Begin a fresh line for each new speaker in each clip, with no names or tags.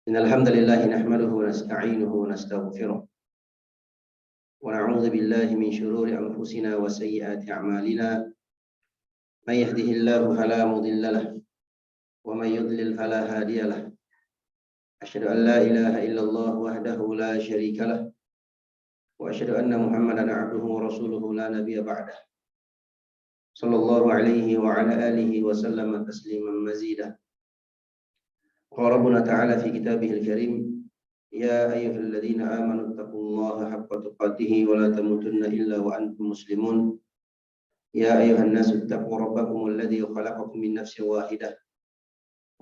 Innal hamdalillah nahmaduhu wa nasta'inuhu wa nastaghfiruh wa na'udzu billahi min shururi anfusina wa sayyiati a'malina may yahdihillahu fala mudilla lahu wa may yudlil fala hadiya lahu asyhadu an la ilaha illallah wahdahu la syarika lahu wa asyhadu anna Muhammadan 'abduhu wa rasuluhu la nabiyya ba'dah sallallahu alaihi wa ala alihi wa sallama tasliman mazida. Qala Rabbuna ta'ala fi kitabihil karim ya ayyuhalladzina amanu taqullaha haqqa tuqatih wa la tamutunna illa wa antum muslimun ya ayyuhan nasu taqu rabbakumul ladzi khalaqakum min nafsin wahidah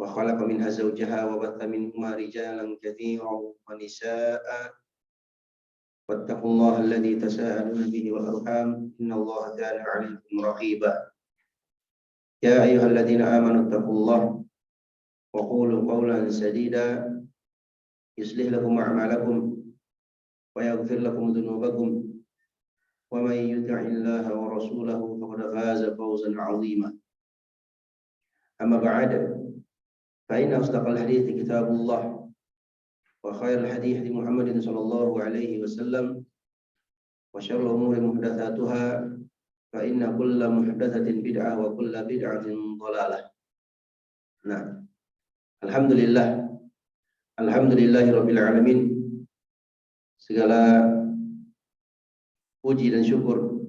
wa khalaqa minha zawjaha wa batha minhuma rijalan katsiran wa nisaa'a wattaqullaha alladzi tasaaluna bihi wal arham innallaha kana 'alaykum raqiba ya ayyuhalladzina amanu taqullaha wa qulu qawlan sadida yuslih lakum a'malakum wa yaghfir lakum dhunubakum wa may yuti'illaha wa rasulahu faqad faza fawzan 'azima. Amma ba'd, fa inna asdaqal hadithi kitabullah wa khairal hadithi Muhammadin sallallahu alaihi wasallam wa syarrul umuri muhdatsatuha fa inna kulla muhdatsatin bid'ah wa kulla bid'atin dhalalah. Nah, Alhamdulillahirabbil alamin. Segala puji dan syukur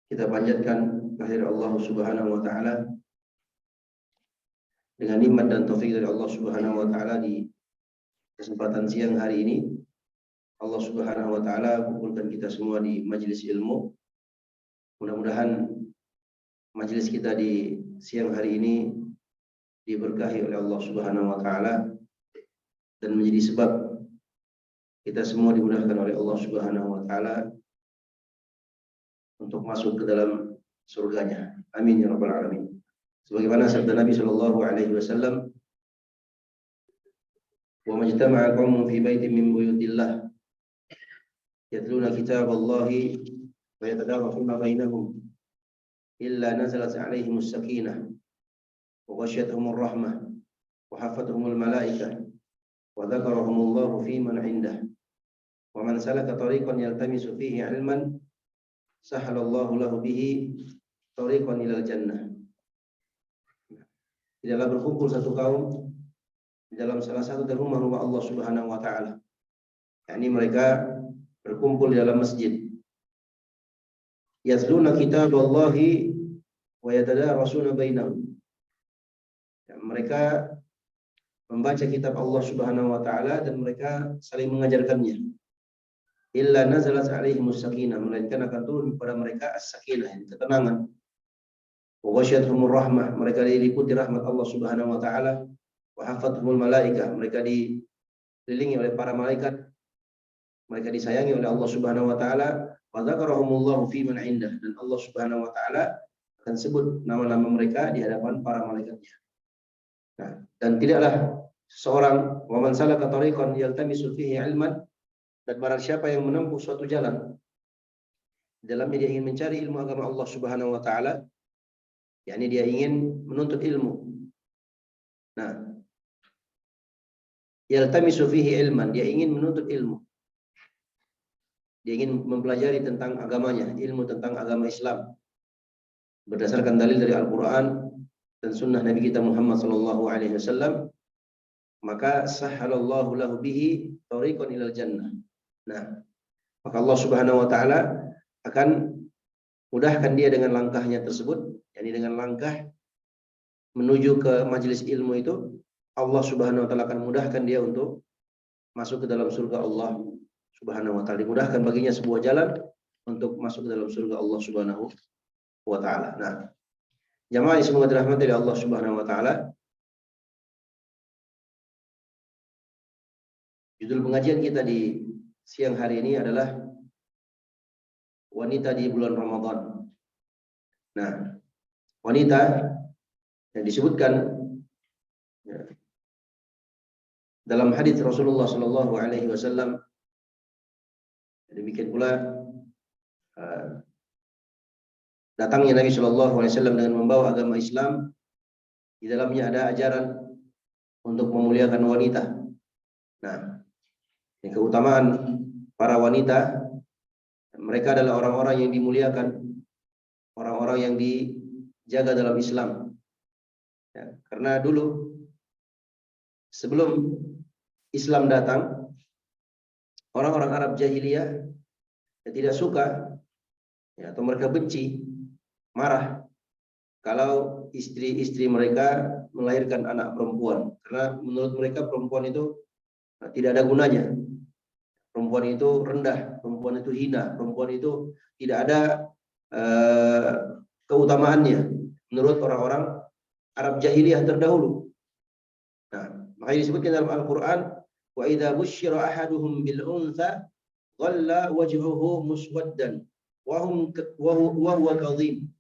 kita panjatkan kehadirat Allah Subhanahu wa taala dengan nikmat dan taufik dari Allah Subhanahu wa taala. Di kesempatan siang hari ini Allah Subhanahu wa taala kumpulkan kita semua di majelis ilmu. Mudah-mudahan majelis kita di siang hari ini diberkahi oleh Allah Subhanahu wa taala dan menjadi sebab kita semua dimudahkan oleh Allah Subhanahu wa taala untuk masuk ke dalam surganya. Amin ya rabbal alamin. Sebagaimana sabda Nabi sallallahu alaihi wasallam, "Wa majtama'a qaumun fi baitin min buyutillah yatluna kitaballahi wa yatadarasuna bainahum illa nazalat 'alaihimus sakinah wa ghasyiyatuhumur rahmah wa hafathumul malaikah wa dzakarahumullahu fi man 'indah wa man salaka tariqan yaltamisu fihi 'ilman sahalallahu lahu bihi tariqan ilal jannah." Tidaklah berkumpul satu kaum di dalam salah satu dari rumah-rumah Allah Subhanahu wa taala, yakni mereka berkumpul di dalam masjid, yatluna kitaballahi wa yatadarasuna bainahum. Mereka membaca kitab Allah Subhanahu wa taala dan mereka saling mengajarkannya. Illa nazalat 'alaihimus sakinah, melainkan akan turun kepada mereka as-sakinah, ketenangan. Wa ghasyiyatuhumur rahmah, mereka diliputi rahmat Allah Subhanahu wa taala. Wa hafathumul malaikah, mereka dikelilingi oleh para malaikat. Mereka disayangi oleh Allah Subhanahu wa taala. Wa dzakarahumullahu fi man 'indah, dan Allah Subhanahu wa taala akan sebut nama-nama mereka di hadapan para malaikatnya. Nah, dan tidaklah seorang wa man salaka tariqan yaltamisu fihi 'ilman, dan barang siapa yang menempuh suatu jalan di dalamnya dia ingin mencari ilmu agama Allah Subhanahu wa taala, yakni dia ingin menuntut ilmu. Nah, yaltamisu fihi 'ilman, dia ingin menuntut ilmu. Dia ingin mempelajari tentang agamanya, ilmu tentang agama Islam berdasarkan dalil dari Al-Qur'an dan sunnah Nabi kita Muhammad sallallahu alaihi wasallam, maka sahhalallahu lahu bihi tariqan ilal jannah. Nah, maka Allah Subhanahu wa taala akan mudahkan dia dengan langkahnya tersebut, yakni dengan langkah menuju ke majelis ilmu itu. Allah Subhanahu wa taala akan mudahkan dia untuk masuk ke dalam surga Allah Subhanahu wa taala. Dimudahkan baginya sebuah jalan untuk masuk ke dalam surga Allah Subhanahu wa taala. Nah, jamaah yang semoga dirahmati oleh Allah Subhanahu wa taala, judul pengajian kita di siang hari ini adalah wanita di bulan Ramadan. Nah, wanita yang disebutkan dalam hadis Rasulullah sallallahu alaihi wasallam, demikian pula datangnya Nabi sallallahu alaihi wasallam dengan membawa agama Islam Di dalamnya ada ajaran untuk memuliakan wanita. Nah, ini keutamaan para wanita, mereka adalah orang-orang yang dimuliakan, orang-orang yang dijaga dalam Islam. Ya, karena dulu sebelum Islam datang, orang-orang Arab jahiliyah tidak suka, ya, atau mereka benci, marah kalau istri-istri mereka melahirkan anak perempuan, karena menurut mereka perempuan itu tidak ada gunanya, perempuan itu rendah, perempuan itu hina, perempuan itu tidak ada keutamaannya menurut orang-orang Arab jahiliyah terdahulu. Nah, makanya disebutkan dalam Al-Quran, wa idza busyira ahaduhum bil untha dhalla wajhuhu muswaddan wa huwa kadhim.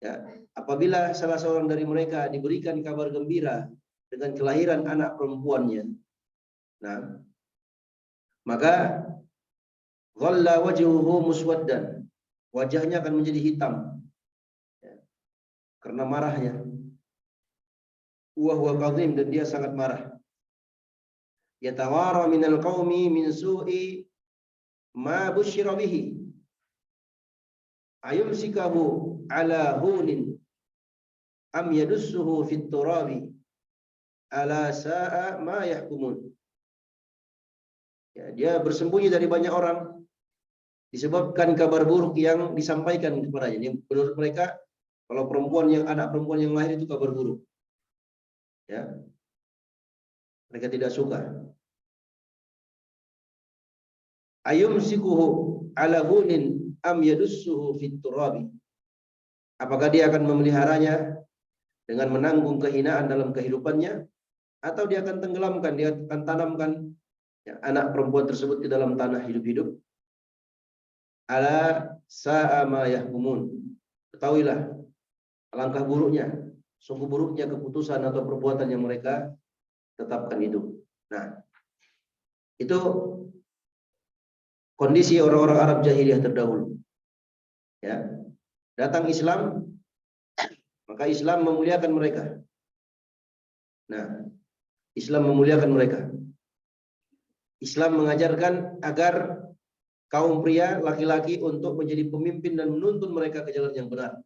Ya, apabila salah seorang dari mereka diberikan kabar gembira dengan kelahiran anak perempuannya, nah, maka dhalla wajhuhu muswaddan, wajahnya akan menjadi hitam, ya, karena marahnya. Wa huwa kadhim, dan dia sangat marah. Yatawara minal qaumi min su'i ma busyira bihi ayumsikahu ala hunin am yadussuhu fit turabi ala sa'a ma yahkumun. Ya, dia bersembunyi dari banyak orang disebabkan kabar buruk yang disampaikan kepadanya. Yang menurut mereka, kalau anak perempuan yang lahir itu kabar buruk. Ya, mereka tidak suka. Ayumsikuhu ala hunin am yadussuhu fit turabi. Apakah dia akan memeliharanya dengan menanggung kehinaan dalam kehidupannya, atau dia akan tenggelamkan, dia akan tanamkan, ya, anak perempuan tersebut ke dalam tanah hidup-hidup. Ala sa'a ma yahkumun. Ketahuilah alangkah buruknya, sungguh buruknya keputusan atau perbuatan yang mereka tetapkan itu. Nah, itu kondisi orang-orang Arab jahiliyah terdahulu. Ya, datang Islam, maka Islam memuliakan mereka. Nah, Islam memuliakan mereka. Islam mengajarkan agar kaum pria laki-laki untuk menjadi pemimpin dan menuntun mereka ke jalan yang benar.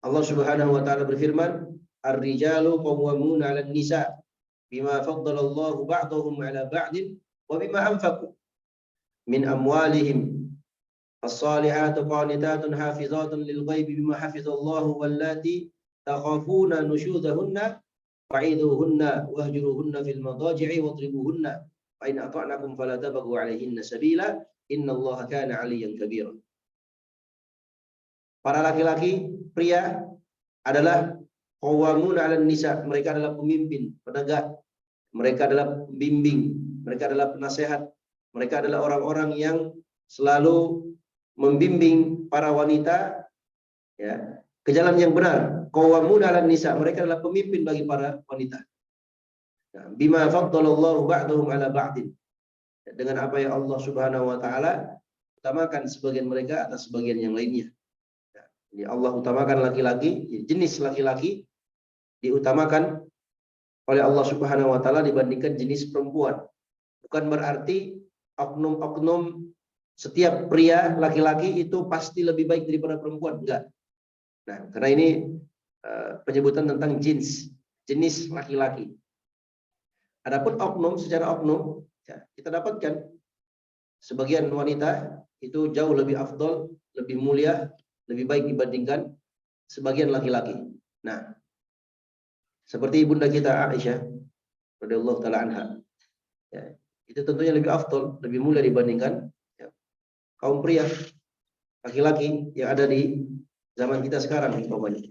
Allah Subhanahu wa taala berfirman, "Ar-rijalu qawwamuna 'alan nisa bima faddalallahu ba'dahum 'ala ba'din wa bima anfaqu min amwalihim. As-salihatu qanitatun hafizatun lil ghaibi bima hafizallahu wallati takhafuna nusyuzahunna fa'iduhunna wahjuruhunna fil madaji'i wadribuhunna fa in ata'nakum fala tabghu 'alaihinna sabila innallaha kana 'aliyyan kabira." Para laki-laki, pria adalah qawwamun 'alan nisa, mereka adalah pemimpin, penegak, mereka adalah pembimbing, mereka adalah penasehat, mereka adalah orang-orang yang selalu membimbing para wanita, ya, ke jalan yang benar. Qawwamun 'alan nisa, mereka adalah pemimpin bagi para wanita. Ya, bima faddalallahu ba'dahum 'ala ba'din, dengan apa yang Allah Subhanahu wa taala utamakan sebagian mereka atas sebagian yang lainnya. Jadi Allah utamakan laki-laki, jenis laki-laki diutamakan oleh Allah Subhanahu wa taala dibandingkan jenis perempuan. Bukan berarti oknum-oknum setiap pria laki-laki itu pasti lebih baik daripada perempuan, enggak. Nah, karena ini penyebutan tentang jenis laki-laki. Adapun oknum, secara oknum, ya, kita dapatkan sebagian wanita itu jauh lebih afdol, lebih mulia, lebih baik dibandingkan sebagian laki-laki. Nah, seperti ibunda kita Aisyah radhiyallahu taala anha, ya, itu tentunya lebih afdol, lebih mulia dibandingkan, ya, kaum pria laki-laki yang ada di zaman kita sekarang umpamanya.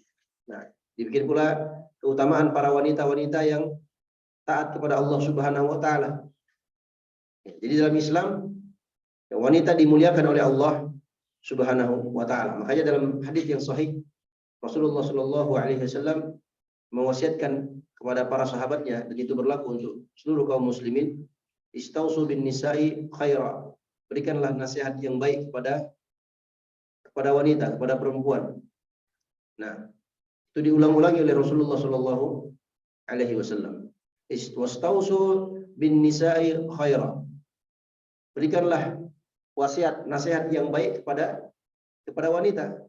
Nah, dibikin pula keutamaan para wanita-wanita yang taat kepada Allah Subhanahu wa taala. Ya, jadi dalam Islam, ya, wanita dimuliakan oleh Allah Subhanahu wa taala. Makanya dalam hadis yang sahih, Rasulullah Shallallahu alaihi wasallam mewasiatkan kepada para sahabatnya, dan itu berlaku untuk seluruh kaum muslimin, istausu bin nisa'i khaira. Berikanlah nasihat yang baik kepada wanita, kepada perempuan. Nah, Itu diulang-ulangi oleh Rasulullah Shallallahu Alaihi Wasallam. Wastausu bin nisa'i khaira. Berikanlah wasiat, nasihat yang baik kepada wanita.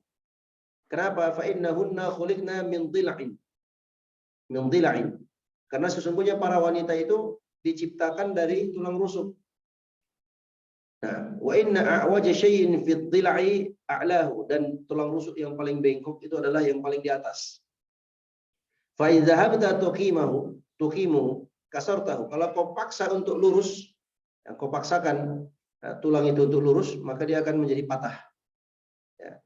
Kenapa? Fa innahunna khuliqna min dhil'in. Min dhil'in. Karena sesungguhnya para wanita itu diciptakan dari tulang rusuk. Nah, wa inna a'waja syai'in fi dhil'i a'lahu, dan tulang rusuk yang paling bengkok itu adalah yang paling di atas. Fa idza habta tuqimuhu kasartahu. Kalau kau paksa untuk lurus, kau paksakan tulang itu untuk lurus, maka dia akan menjadi patah. Ya.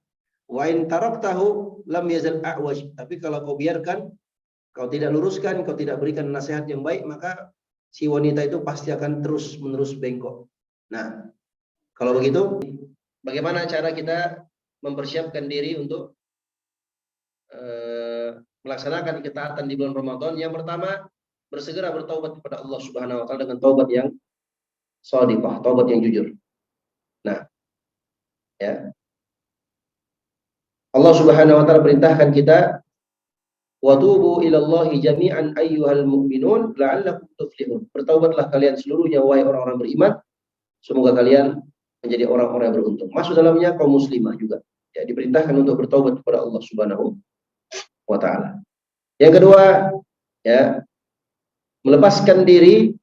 Wa in taraktahu lam yazal a'waj. Tapi kalau kau biarkan, kau tidak luruskan, kau tidak berikan nasihat yang baik, maka si wanita itu pasti akan terus-menerus bengkok. Nah, kalau begitu, bagaimana cara kita mempersiapkan diri untuk melaksanakan ketaatan di bulan Ramadan? Yang pertama, bersegera bertaubat kepada Allah Subhanahu wa taala dengan taubat yang shadiqah, taubat yang jujur. Nah, ya. Allah Subhanahu wa taala perintahkan kita, wa tubu ilallahi jami'an ayyuhal mu'minun la'allakum tuflihun. Bertaubatlah kalian seluruhnya wahai orang-orang beriman, semoga kalian menjadi orang-orang yang beruntung. Masuk dalamnya kaum muslimah juga. Ya, diperintahkan untuk bertaubat kepada Allah Subhanahu wa taala. Yang kedua, ya, melepaskan diri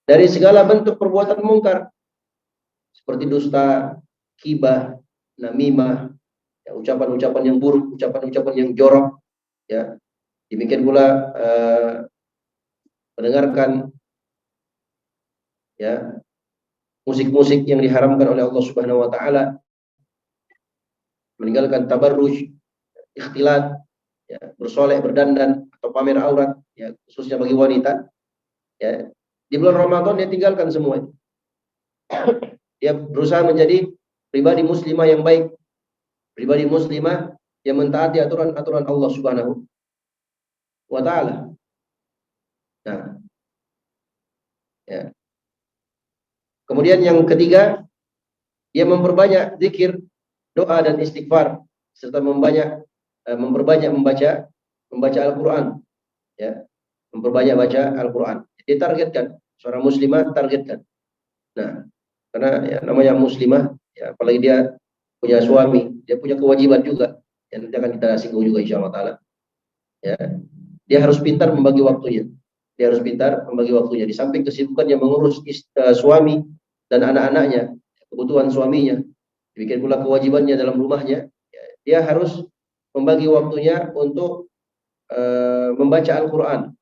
dari segala bentuk perbuatan mungkar seperti dusta, ghibah, namimah, ya, ucapan-ucapan yang buruk, ucapan-ucapan yang jorok, ya. Demikian pula mendengarkan, ya, musik-musik yang diharamkan oleh Allah Subhanahu wa taala, meninggalkan tabarruj, ikhtilat, ya, bersolek, berdandan atau pamer aurat, ya, khususnya bagi wanita. Ya, di bulan Ramadan dia tinggalkan semua itu. Dia berusaha menjadi pribadi muslimah yang baik, pribadi muslimah yang mentaati aturan-aturan Allah Subhanahu wa taala. Nah, ya. Kemudian yang ketiga, dia memperbanyak zikir, doa dan istighfar, serta memperbanyak membaca Al-Qur'an, ya. Memperbanyak baca Al-Qur'an. Ditargetkan, seorang muslimah targetkan. Nah, karena ya, namanya muslimah, ya, apalagi dia punya suami, dia punya kewajiban juga, yang nanti akan kita singgung juga insyaallah taala. Ya, dia harus pintar membagi waktunya. Dia harus pintar membagi waktunya. Di samping kesibukannya mengurus suami dan anak-anaknya, kebutuhan suaminya, demikian pula kewajibannya dalam rumahnya, ya, dia harus membagi waktunya untuk membaca Al-Quran.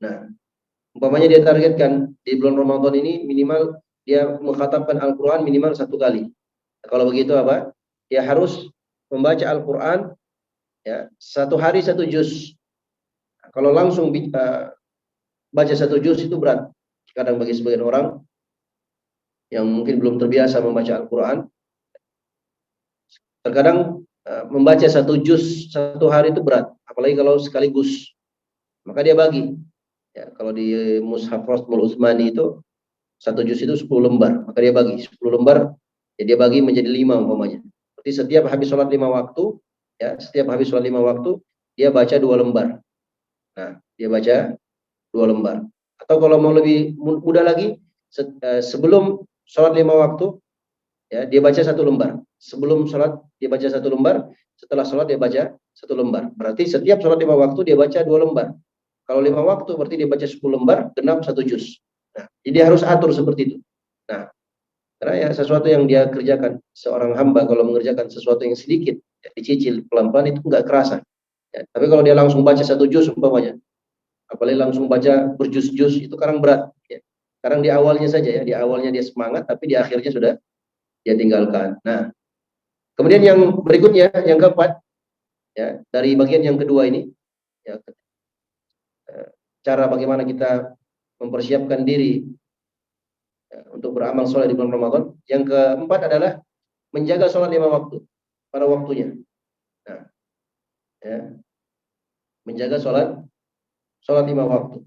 Nah, umpamanya dia targetkan di bulan Ramadan ini minimal dia mengkhatamkan Al-Quran minimal 1 kali. Nah, kalau begitu apa? Dia harus membaca Al-Quran, ya, 1 hari 1 juz. Nah, kalau langsung baca 1 juz itu berat. Kadang bagi sebagian orang yang mungkin belum terbiasa membaca Al-Quran, terkadang membaca 1 juz 1 hari itu berat, apalagi kalau sekaligus. Maka dia bagi. Ya, kalau di Mushaf Rasmul Utsmani itu 1 juz itu 10 lembar, maka dia bagi 10 lembar, ya dia bagi menjadi 5 umpamanya. Berarti setiap habis sholat 5 waktu, ya, setiap habis sholat 5 waktu, dia baca 2 lembar. Nah, dia baca 2 lembar. Atau kalau mau lebih mudah lagi, sebelum sholat 5 waktu, ya, dia baca 1 lembar. Sebelum sholat dia baca 1 lembar, setelah sholat dia baca 1 lembar. Berarti setiap sholat 5 waktu dia baca 2 lembar. Kalau 5 waktu berarti dia baca 10 lembar, genap 1 juz. Nah, jadi harus atur seperti itu. Nah, karena ya sesuatu yang dia kerjakan, seorang hamba kalau mengerjakan sesuatu yang sedikit, ya, dicicil pelan-pelan itu enggak kerasa. Ya, tapi kalau dia langsung baca 1 juz umpamanya, apalagi langsung baca berjuz-juz, itu kadang berat. Ya. Sekarang di awalnya saja, ya, di awalnya dia semangat, tapi di akhirnya sudah dia tinggalkan. Nah, kemudian yang berikutnya, yang keempat, ya, dari bagian yang kedua ini, ya, cara bagaimana kita mempersiapkan diri, ya, untuk beramal soleh di bulan Ramadan. Yang keempat adalah menjaga sholat 5 waktu pada waktunya. Nah, ya, menjaga sholat 5 waktu,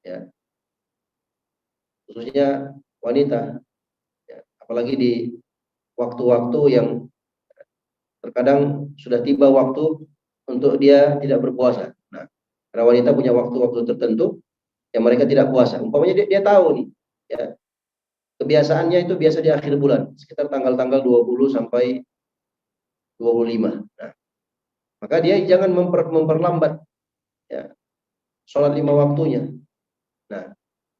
ya, khususnya wanita, ya, apalagi di waktu-waktu yang terkadang sudah tiba waktu untuk dia tidak berpuasa. Nah, karena wanita punya waktu-waktu tertentu yang mereka tidak puasa. Umpamanya dia tahu nih, ya, kebiasaannya itu biasa di akhir bulan, sekitar tanggal-tanggal 20 sampai 25. Nah, maka dia jangan memperlambat, ya, sholat 5 waktunya. Nah,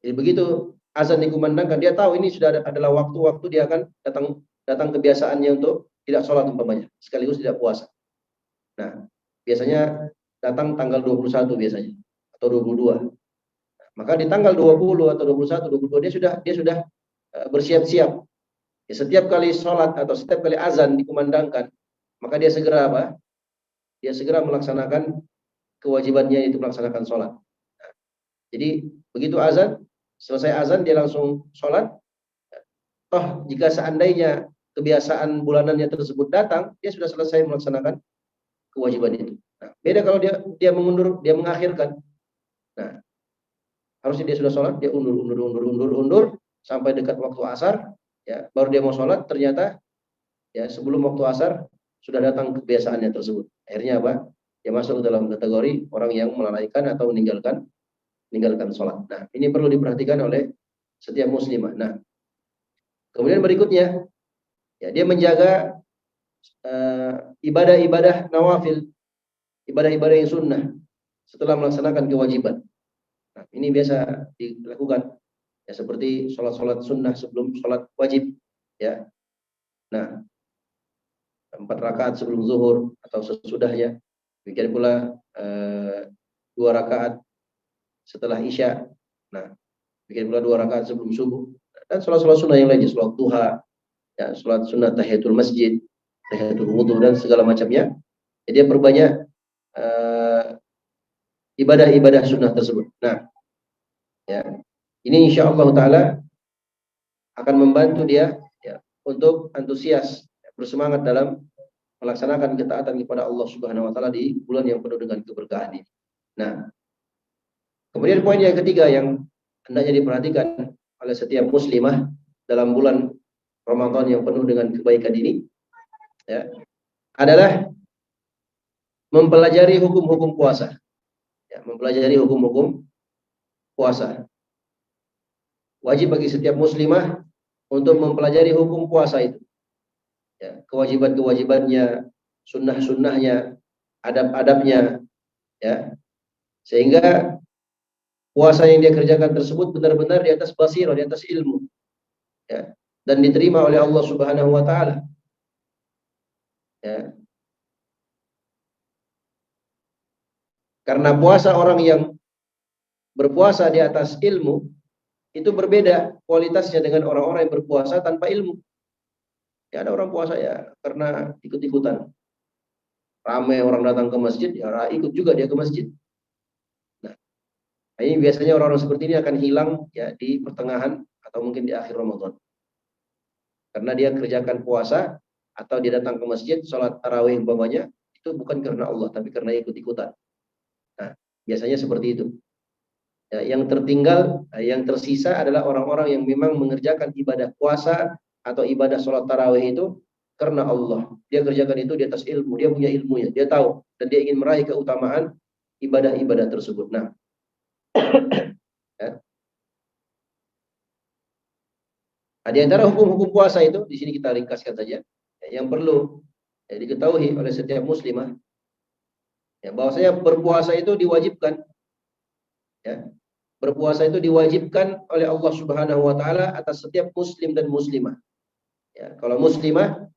jadi begitu azan dikumandangkan, dia tahu ini sudah adalah waktu-waktu dia akan datang kebiasaannya untuk tidak sholat umpamanya, sekaligus tidak puasa. Nah, biasanya datang tanggal 21 biasanya atau 22. Maka di tanggal 20 atau 21, 22 dia sudah bersiap-siap. Ya, setiap kali sholat atau setiap kali azan dikumandangkan, maka dia segera apa? Dia segera melaksanakan kewajibannya, itu melaksanakan sholat. Nah, jadi begitu azan, selesai azan dia langsung sholat. Toh jika seandainya kebiasaan bulanannya tersebut datang, dia sudah selesai melaksanakan kewajiban itu. Nah, beda kalau dia mengundur, dia mengakhirkan. Nah, harusnya dia sudah sholat, dia undur sampai dekat waktu asar, ya, baru dia mau sholat, ternyata ya sebelum waktu asar sudah datang kebiasaannya tersebut. Akhirnya apa? Dia masuk dalam kategori orang yang melalaikan atau meninggalkan sholat. Nah, ini perlu diperhatikan oleh setiap muslimah. Nah, kemudian berikutnya, ya, dia menjaga ibadah-ibadah nawafil, ibadah-ibadah yang sunnah setelah melaksanakan kewajiban. Nah, ini biasa dilakukan, ya, seperti sholat sunnah sebelum sholat wajib, ya. Nah, 4 rakaat sebelum zuhur atau sesudahnya. Demikian pula 2 rakaat setelah isya. Nah, demikian pula 2 rakaat sebelum subuh. Dan sholat sunnah yang lainnya, sholat duha, ya, sholat sunnah tahiyatul masjid, tahiyatul wudhu, dan segala macamnya. Jadi dia perbanyak ibadah-ibadah sunnah tersebut. Nah, ya, ini insya Allah Ta'ala akan membantu dia, ya, untuk antusias, ya, bersemangat dalam melaksanakan ketaatan kepada Allah Subhanahu Wa Ta'ala di bulan yang penuh dengan keberkahan ini. Nah, kemudian poin yang ketiga yang hendaknya diperhatikan oleh setiap muslimah dalam bulan Ramadan yang penuh dengan kebaikan ini, ya, adalah mempelajari hukum-hukum puasa. Ya, mempelajari hukum-hukum puasa. Wajib bagi setiap muslimah untuk mempelajari hukum puasa itu. Ya, kewajiban-kewajibannya, sunnah-sunnahnya, adab-adabnya, ya. Sehingga puasa yang dia kerjakan tersebut benar-benar di atas basirah, di atas ilmu, ya, dan diterima oleh Allah Subhanahu wa taala. Ya. Karena puasa orang yang berpuasa di atas ilmu itu berbeda kualitasnya dengan orang-orang yang berpuasa tanpa ilmu. Ya, ada orang puasa ya karena ikut-ikutan. Ramai orang datang ke masjid, ya ikut juga dia ke masjid. Nah, ini biasanya orang-orang seperti ini akan hilang, ya, di pertengahan atau mungkin di akhir Ramadan. Karena dia kerjakan puasa atau dia datang ke masjid, sholat tarawih umpamanya, itu bukan karena Allah, tapi karena ikut-ikutan. Nah, biasanya seperti itu. Ya, yang tertinggal, yang tersisa adalah orang-orang yang memang mengerjakan ibadah puasa atau ibadah sholat tarawih itu karena Allah. Dia kerjakan itu di atas ilmu, dia punya ilmunya, dia tahu, dan dia ingin meraih keutamaan ibadah-ibadah tersebut. Nah, ya. Nah, di antara hukum-hukum puasa itu, di sini kita ringkaskan saja, ya, yang perlu, ya, diketahui oleh setiap muslimah, ya, bahwasanya berpuasa itu diwajibkan, ya. Berpuasa itu diwajibkan oleh Allah Subhanahu wa taala atas setiap muslim dan muslimah. Ya, kalau muslimah,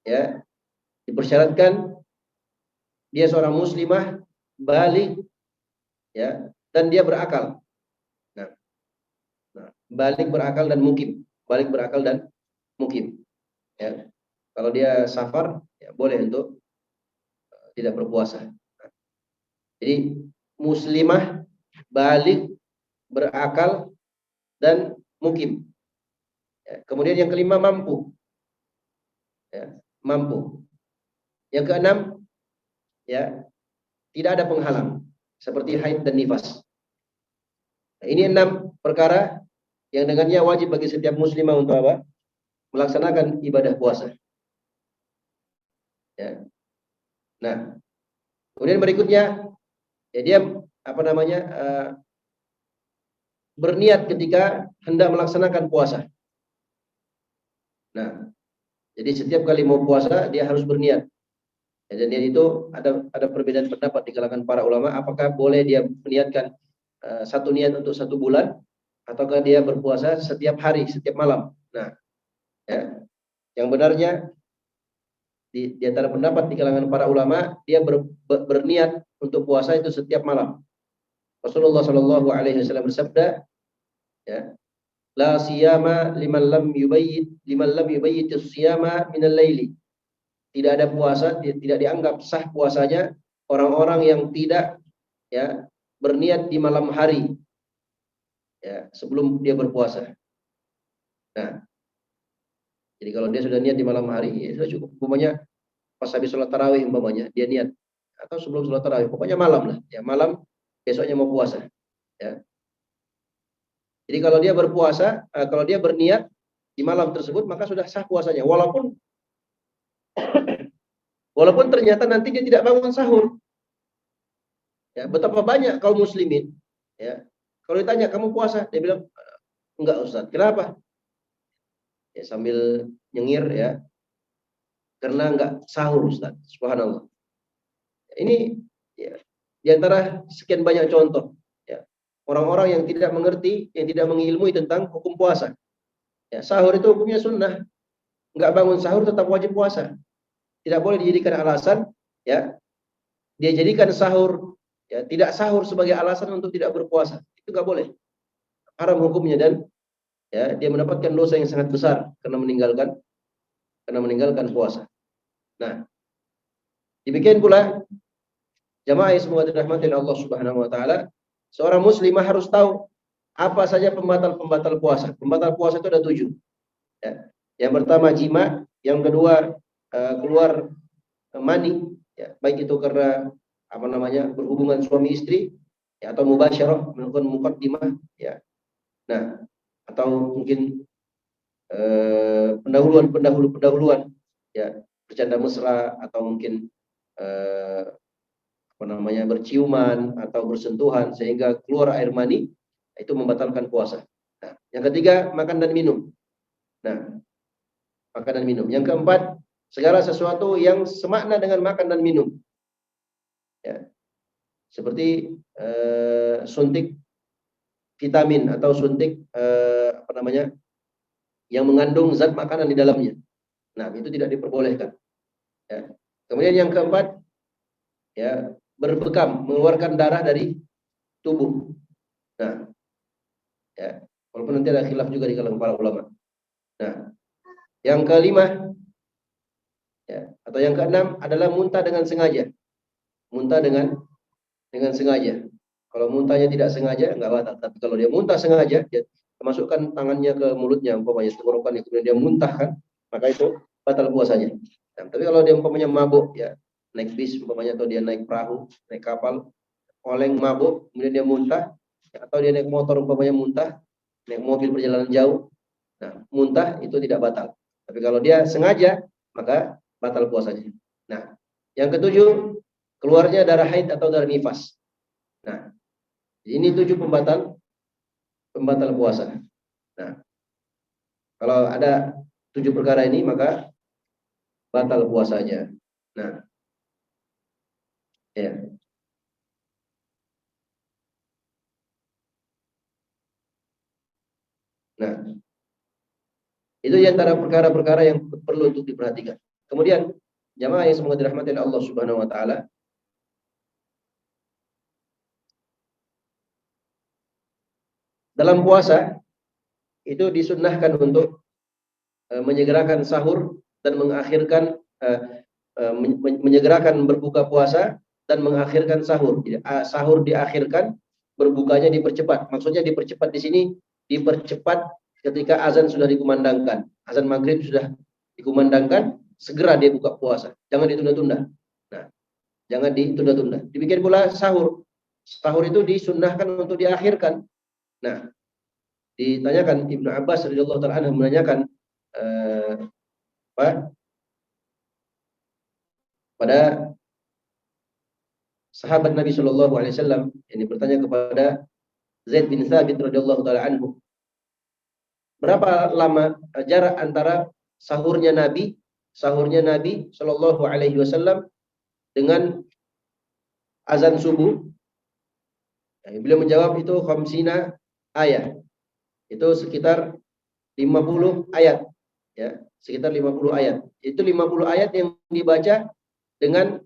ya, dipersyaratkan dia seorang muslimah balik, ya, dan dia berakal. Nah, balik, berakal, dan mukim. Balik, berakal, dan mukim. Ya. Kalau dia safar, ya, boleh untuk tidak berpuasa. Nah, jadi muslimah balik, berakal, dan mukim. Ya. Kemudian yang kelima, mampu. Ya, mampu. Yang keenam, ya, tidak ada penghalang seperti haid dan nifas. Nah, ini 6 perkara yang dengannya wajib bagi setiap muslimah untuk apa? Melaksanakan ibadah puasa. Ya. Nah, Kemudian berikutnya, ya dia berniat ketika hendak melaksanakan puasa. Nah, jadi setiap kali mau puasa dia harus berniat. Ya, dan niat itu ada perbedaan pendapat di kalangan para ulama. Apakah boleh dia meniatkan satu niat untuk 1 bulan, ataukah dia berpuasa setiap hari, setiap malam? Nah, ya, yang benarnya di antara pendapat di kalangan para ulama, dia berniat untuk puasa itu setiap malam. Rasulullah Shallallahu Alaihi Wasallam bersabda, ya, la siyama liman lam yubayyit siyama minal laili. Tidak ada puasa, tidak dianggap sah puasanya orang-orang yang tidak, ya, berniat di malam hari, ya, sebelum dia berpuasa. Nah, jadi kalau dia sudah niat di malam hari, ya sudah cukup. Umpamanya pas habis sholat tarawih, umpamanya dia niat, atau sebelum sholat tarawih, pokoknya malam lah, ya, malam besoknya mau puasa, ya. Jadi kalau dia berpuasa, kalau dia berniat di malam tersebut, maka sudah sah puasanya, walaupun ternyata nanti dia tidak bangun sahur. Ya, betapa banyak kaum muslimin, ya, kalau ditanya kamu puasa, dia bilang enggak Ustaz. Kenapa? Ya, sambil nyengir, ya, karena enggak sahur Ustaz. Subhanallah. Ini, ya, di antara sekian banyak contoh, ya, orang-orang yang tidak mengerti, yang tidak mengilmui tentang hukum puasa. Ya, sahur itu hukumnya sunnah. Enggak bangun sahur tetap wajib puasa. Tidak boleh dijadikan alasan, ya, dia jadikan sahur, ya, tidak sahur sebagai alasan untuk tidak berpuasa. Itu enggak boleh. Haram hukumnya, dan, ya, dia mendapatkan dosa yang sangat besar karena meninggalkan puasa. Nah, demikian pula jamaah yang semoga dirahmati Allah Subhanahu wa taala, seorang muslimah harus tahu apa saja pembatal-pembatal puasa. Pembatal puasa itu ada 7. Ya. Yang pertama jima, yang kedua keluar mani, ya, baik itu karena berhubungan suami istri, ya, atau mubasyarah, melakukan muqaddimah, ya. Nah, atau mungkin pendahuluan, ya, bercanda mesra, atau mungkin berciuman atau bersentuhan sehingga keluar air mani, itu membatalkan puasa. Nah, yang ketiga makan dan minum. Nah, makan dan minum. Yang keempat, segala sesuatu yang semakna dengan makan dan minum. Ya. Seperti suntik vitamin atau suntik yang mengandung zat makanan di dalamnya. Nah, itu tidak diperbolehkan. Ya. Kemudian yang keempat, ya, berbekam, mengeluarkan darah dari tubuh. Nah, ya, walaupun nanti ada khilaf juga di kalangan para ulama. Nah, yang kelima, ya, atau yang keenam adalah muntah dengan sengaja. Muntah dengan sengaja. Kalau muntahnya tidak sengaja nggak batal, tapi kalau dia muntah sengaja, dia memasukkan tangannya ke mulutnya, umpamanya tenggorokan, kemudian dia muntahkan, maka itu batal puasanya. Nah, tapi kalau dia umpamanya mabuk, ya, naik bis umpamanya, atau dia naik perahu, naik kapal, oleng mabuk, kemudian dia muntah, ya, atau dia naik motor umpamanya muntah, naik mobil perjalanan jauh, nah, muntah itu tidak batal. Tapi kalau dia sengaja, maka batal puasanya. Nah, yang ketujuh, keluarnya darah haid atau darah nifas. Nah, ini 7 pembatal puasa. Nah, kalau ada 7 perkara ini, maka batal puasanya. Nah, ya. Nah, itu di antara perkara-perkara yang perlu untuk diperhatikan. Kemudian, jamaah yang semoga dirahmati oleh Allah Subhanahu wa taala, dalam puasa itu disunnahkan untuk menyegerakan sahur dan mengakhirkan menyegerakan berbuka puasa dan mengakhirkan sahur. Jadi, sahur diakhirkan, berbukanya dipercepat. Maksudnya dipercepat di sini, dipercepat ketika azan sudah dikumandangkan. Azan maghrib sudah dikumandangkan, segera dia buka puasa. Jangan ditunda-tunda. Nah, jangan ditunda-tunda. Demikian pula sahur. Sahur itu disunnahkan untuk diakhirkan. Nah, ditanyakan Ibnu Abbas radhiyallahu taala anhu menanyakan pada sahabat Nabi Shallallahu Alaihi Wasallam ini bertanya kepada Zaid bin Thabit radhiyallahu taala anhu, berapa lama jarak antara sahurnya Nabi Shallallahu Alaihi Wasallam dengan azan subuh? Beliau menjawab itu khamsina ayat, itu sekitar 50 ayat, ya, sekitar 50 ayat. Itu 50 ayat yang dibaca dengan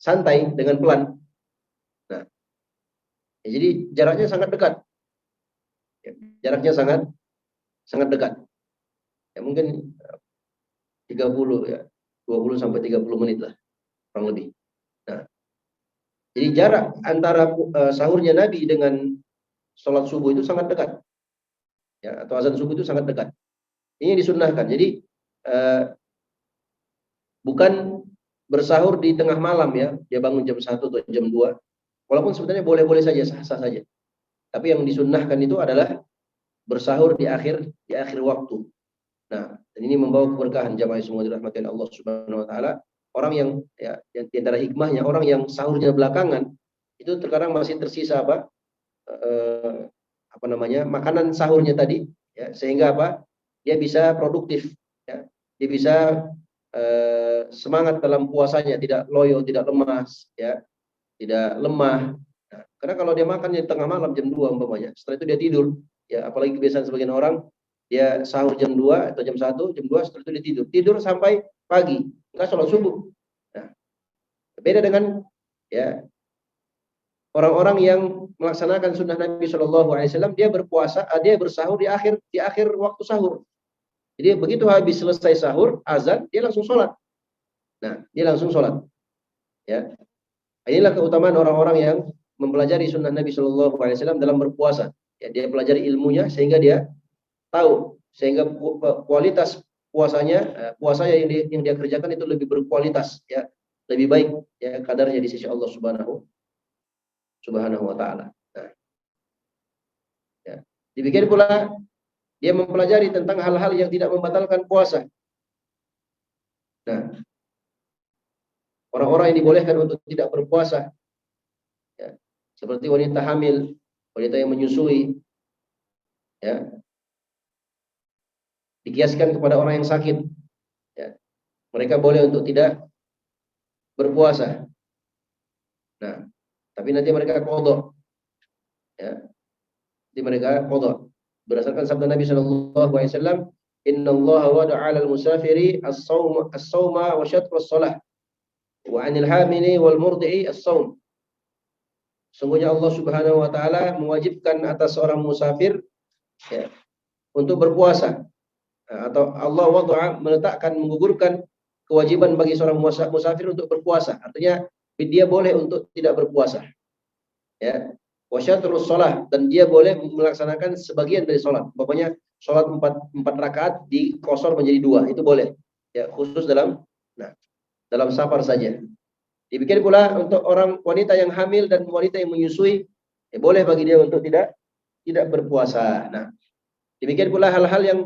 santai, dengan pelan. Nah, jadi jaraknya sangat dekat. Ya, jaraknya sangat dekat. Ya, mungkin 30 ya, 20 sampai 30 menit lah kurang lebih. Nah, jadi jarak antara sahurnya Nabi dengan sholat subuh itu sangat dekat. Ya, atau azan subuh itu sangat dekat. Ini disunnahkan. Jadi bukan bersahur di tengah malam ya, dia bangun jam 1 atau jam 2. Walaupun sebenarnya boleh-boleh saja, sah-sah saja. Tapi yang disunnahkan itu adalah bersahur di akhir waktu. Nah, dan ini membawa keberkahan jamaah semua dirahmati Allah Subhanahu wa taala. Orang yang ya di antara hikmahnya, orang yang sahurnya belakangan itu terkadang masih tersisa makanan sahurnya tadi, ya, sehingga dia bisa produktif, ya, dia bisa semangat dalam puasanya, tidak loyo, tidak lemas, ya, tidak lemah. Nah, karena kalau dia makan di tengah malam jam 2 umpamanya, setelah itu dia tidur, ya, apalagi kebiasaan sebagian orang, dia sahur jam 2 atau jam 1, jam 2, setelah itu dia tidur sampai pagi, enggak sholat subuh. Nah, beda dengan ya orang-orang yang melaksanakan sunnah Nabi Shallallahu Alaihi Wasallam, dia berpuasa, dia bersahur di akhir waktu sahur. Jadi begitu habis selesai sahur, azan, dia langsung sholat. Nah, dia langsung sholat. Ya, inilah keutamaan orang-orang yang mempelajari sunnah Nabi Shallallahu Alaihi Wasallam dalam berpuasa. Ya, dia pelajari ilmunya sehingga dia tahu, sehingga kualitas puasanya yang dia kerjakan itu lebih berkualitas, ya, lebih baik, ya, kadarnya di sisi Allah Subhanahu wa taala. Nah, ya. Demikian pula dia mempelajari tentang hal-hal yang tidak membatalkan puasa. Nah, orang-orang yang dibolehkan untuk tidak berpuasa, ya, seperti wanita hamil, wanita yang menyusui, ya, dikiaskan kepada orang yang sakit, ya, mereka boleh untuk tidak berpuasa. Nah, tapi nanti mereka qadha, ya, nanti mereka qadha berdasarkan sabda Nabi Shallallahu Alaihi Wasallam, Innallaha wada'a 'alal musafiri as-sawma wa syatra as-salah wa 'anil hamili wal murdi'i as-sawm. Sungguhnya Allah Subhanahu wa taala mewajibkan atas seorang musafir, ya, untuk berpuasa. Atau Allah wada'a meletakkan, menggugurkan kewajiban bagi seorang musafir untuk berpuasa. Artinya dia boleh untuk tidak berpuasa. Ya. Wa syatrus shalah, dan dia boleh melaksanakan sebagian dari salat. Pokoknya salat 4 rakaat dikosor menjadi 2, itu boleh. Ya, khusus dalam safar saja. Demikian pula untuk orang wanita yang hamil dan wanita yang menyusui, ya, boleh bagi dia untuk tidak berpuasa. Nah, demikian pula hal-hal yang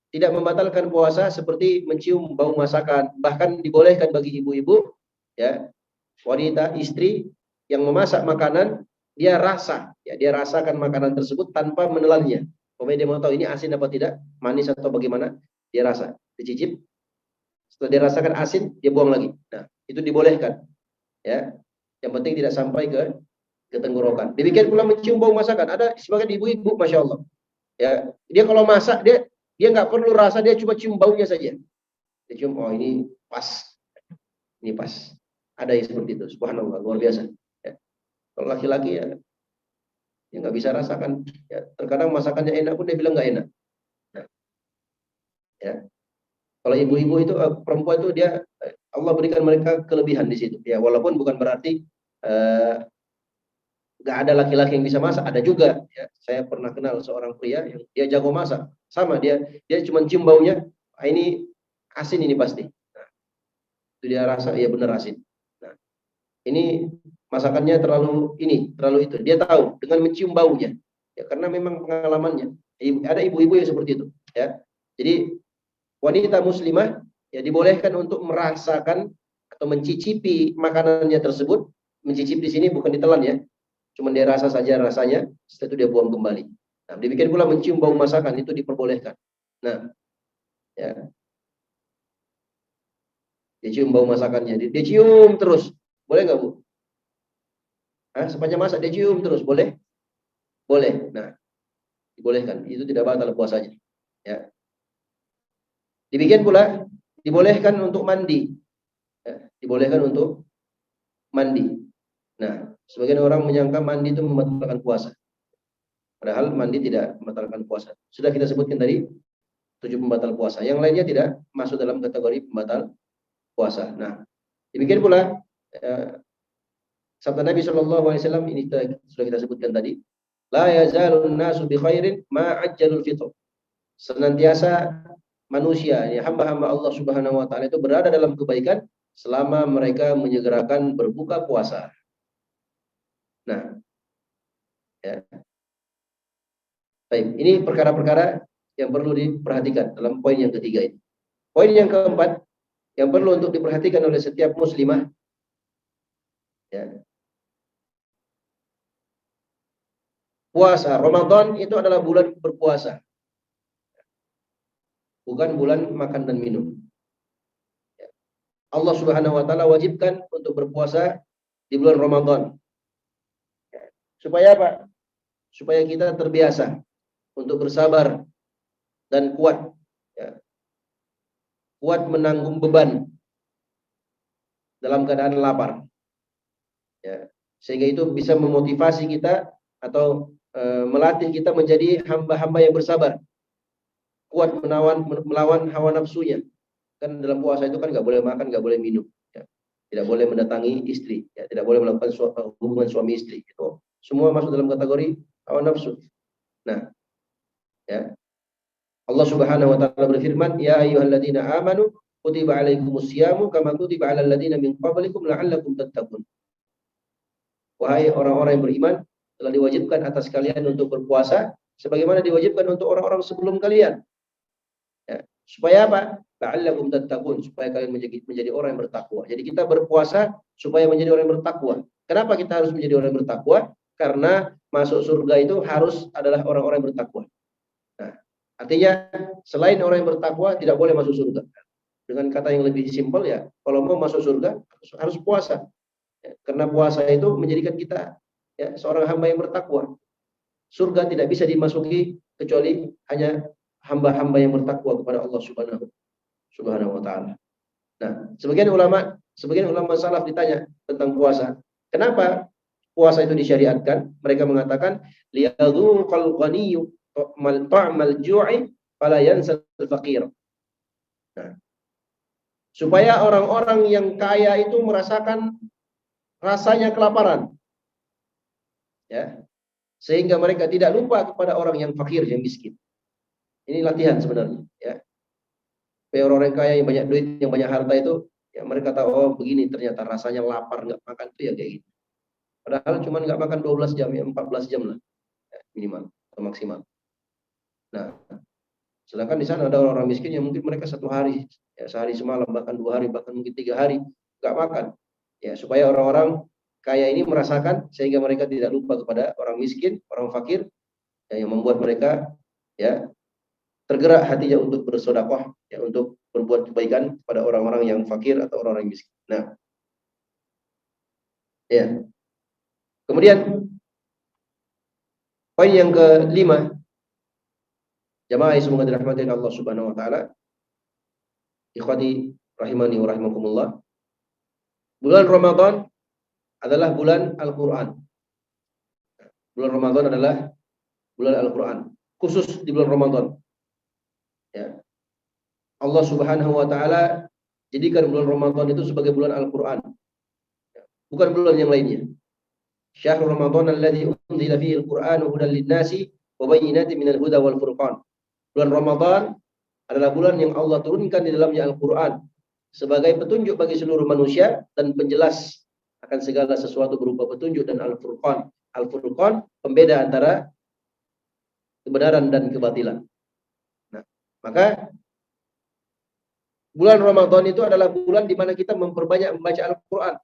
tidak membatalkan puasa seperti mencium bau masakan, bahkan dibolehkan bagi ibu-ibu, ya, wanita istri yang memasak makanan, dia rasakan makanan tersebut tanpa menelannya. Pokoknya dia mau tahu ini asin apa tidak, manis atau bagaimana, dia rasa, dicicip. Setelah dia rasakan asin, dia buang lagi. Nah, itu dibolehkan. Ya, yang penting tidak sampai ke tenggorokan. Demikian pula mencium bau masakan. Ada sebagian ibu-ibu, masya Allah, ya, dia kalau masak dia nggak perlu rasa, dia cuma cium baunya saja. Dia cium, oh ini pas. Ada yang seperti itu, subhanallah, luar biasa. Ya. Kalau laki-laki ya nggak bisa rasakan. Ya, terkadang masakannya enak pun dia bilang nggak enak. Nah, ya. Kalau ibu-ibu itu, perempuan itu dia, Allah berikan mereka kelebihan di situ. Ya, walaupun bukan berarti nggak ada laki-laki yang bisa masak, ada juga. Ya, saya pernah kenal seorang pria yang dia jago masak. Sama, dia cuma cium baunya, ini asin ini pasti. Nah, itu dia rasa, ya benar asin. Nah, ini masakannya terlalu itu. Dia tahu dengan mencium baunya. Ya, karena memang pengalamannya. Ada ibu-ibu yang seperti itu. Ya, jadi wanita muslimah, ya, dibolehkan untuk merasakan atau mencicipi makanannya tersebut, mencicipi di sini bukan ditelan ya, cuma dia rasa saja rasanya, setelah itu dia buang kembali. Nah, demikian pula mencium bau masakan itu diperbolehkan. Nah, ya, dia cium bau masakannya, dia cium terus, boleh nggak Bu? Sepanjang masak dia cium terus, boleh? Boleh. Nah, dibolehkan, itu tidak batal puasanya. Ya. Demikian pula dibolehkan untuk mandi, ya, dibolehkan untuk mandi. Nah, sebagian orang menyangka mandi itu membatalkan puasa. Padahal mandi tidak membatalkan puasa. Sudah kita sebutkan tadi 7 pembatal puasa. Yang lainnya tidak masuk dalam kategori pembatal puasa. Nah, demikian pula sabda Nabi SAW ini sudah kita sebutkan tadi. La yazalun nasu bi khairin ma ajjalul fitr. Senantiasa manusia, ya, hamba-hamba Allah Subhanahu wa taala itu berada dalam kebaikan selama mereka menyegerakan berbuka puasa. Nah, ya. Baik, ini perkara-perkara yang perlu diperhatikan dalam poin yang ketiga ini. Poin yang keempat yang perlu untuk diperhatikan oleh setiap muslimah, ya. Puasa Ramadan itu adalah bulan berpuasa, bukan bulan makan dan minum. Allah Subhanahu wa taala wajibkan untuk berpuasa di bulan Ramadan. Supaya apa? Supaya kita terbiasa untuk bersabar dan kuat, ya. Kuat menanggung beban dalam keadaan lapar, ya. Sehingga itu bisa memotivasi kita atau melatih kita menjadi hamba-hamba yang bersabar, kuat melawan hawa nafsunya. Kan dalam puasa itu kan nggak boleh makan, nggak boleh minum, ya. Tidak boleh mendatangi istri, ya. Tidak boleh melakukan hubungan suami istri. Itu semua masuk dalam kategori hawa nafsu. Nah, ya, Allah Subhanahu wa taala berfirman, "Ya ayyuhalladzina amanu kutiba alaikumusyamu kama kutiba alal ladzina min qablikum la'allakum tattaqun." Wahai orang-orang yang beriman, telah diwajibkan atas kalian untuk berpuasa sebagaimana diwajibkan untuk orang-orang sebelum kalian. Ya. Supaya apa? La'allakum tattaqun, supaya kalian menjadi orang yang bertakwa. Jadi kita berpuasa supaya menjadi orang yang bertakwa. Kenapa kita harus menjadi orang yang bertakwa? Karena masuk surga itu harus adalah orang-orang yang bertakwa. Nah, artinya selain orang yang bertakwa tidak boleh masuk surga. Dengan kata yang lebih simpel, ya, kalau mau masuk surga harus puasa. Ya, karena puasa itu menjadikan kita, ya, seorang hamba yang bertakwa. Surga tidak bisa dimasuki kecuali hanya hamba-hamba yang bertakwa kepada Allah Subhanahu wa taala. Nah, sebagian ulama salaf ditanya tentang puasa. Kenapa puasa itu disyariatkan? Mereka mengatakan liyadzuqal ghaniyyu ta'mal ju'i fala yansal faqir. Nah, supaya orang-orang yang kaya itu merasakan rasanya kelaparan, ya, sehingga mereka tidak lupa kepada orang yang fakir, yang miskin. Ini latihan sebenarnya, ya. Supaya orang-orang kaya yang banyak duit, yang banyak harta itu, ya, mereka tahu, oh begini ternyata rasanya lapar nggak makan itu, ya kayak gitu. Padahal cuma nggak makan 12 jam, ya 14 jam lah, ya, minimal atau maksimal. Nah, sedangkan di sana ada orang-orang miskin yang mungkin mereka satu hari, ya, sehari semalam, bahkan 2 hari, bahkan mungkin 3 hari nggak makan. Ya, supaya orang-orang kaya ini merasakan sehingga mereka tidak lupa kepada orang miskin, orang fakir, ya, yang membuat mereka, ya, tergerak hatinya untuk bersedekah, ya, untuk berbuat kebaikan pada orang-orang yang fakir atau orang-orang miskin. Nah, ya. Kemudian poin yang kelima, jamaah yang semoga dirahmati Allah Subhanahu wa taala, ikhwati rahimani wa rahimakumullah. Bulan Ramadan adalah bulan Al-Qur'an. Bulan Ramadan adalah bulan Al-Qur'an. Khusus di bulan Ramadan, ya, Allah Subhanahu wa taala jadikan bulan Ramadan itu sebagai bulan Al-Qur'an, bukan bulan yang lainnya. Syahrul Ramadan alladzi unzila fihi al-Qur'anu hudan lin-nasi wa bayyinatin minal huda wal furqan. Bulan Ramadan adalah bulan yang Allah turunkan di dalamnya Al-Qur'an sebagai petunjuk bagi seluruh manusia dan penjelas akan segala sesuatu berupa petunjuk, dan Al-Furqan. Al-Furqan pembeda antara kebenaran dan kebatilan. Nah, maka Bulan Ramadan itu adalah bulan di mana kita memperbanyak membaca Al-Quran.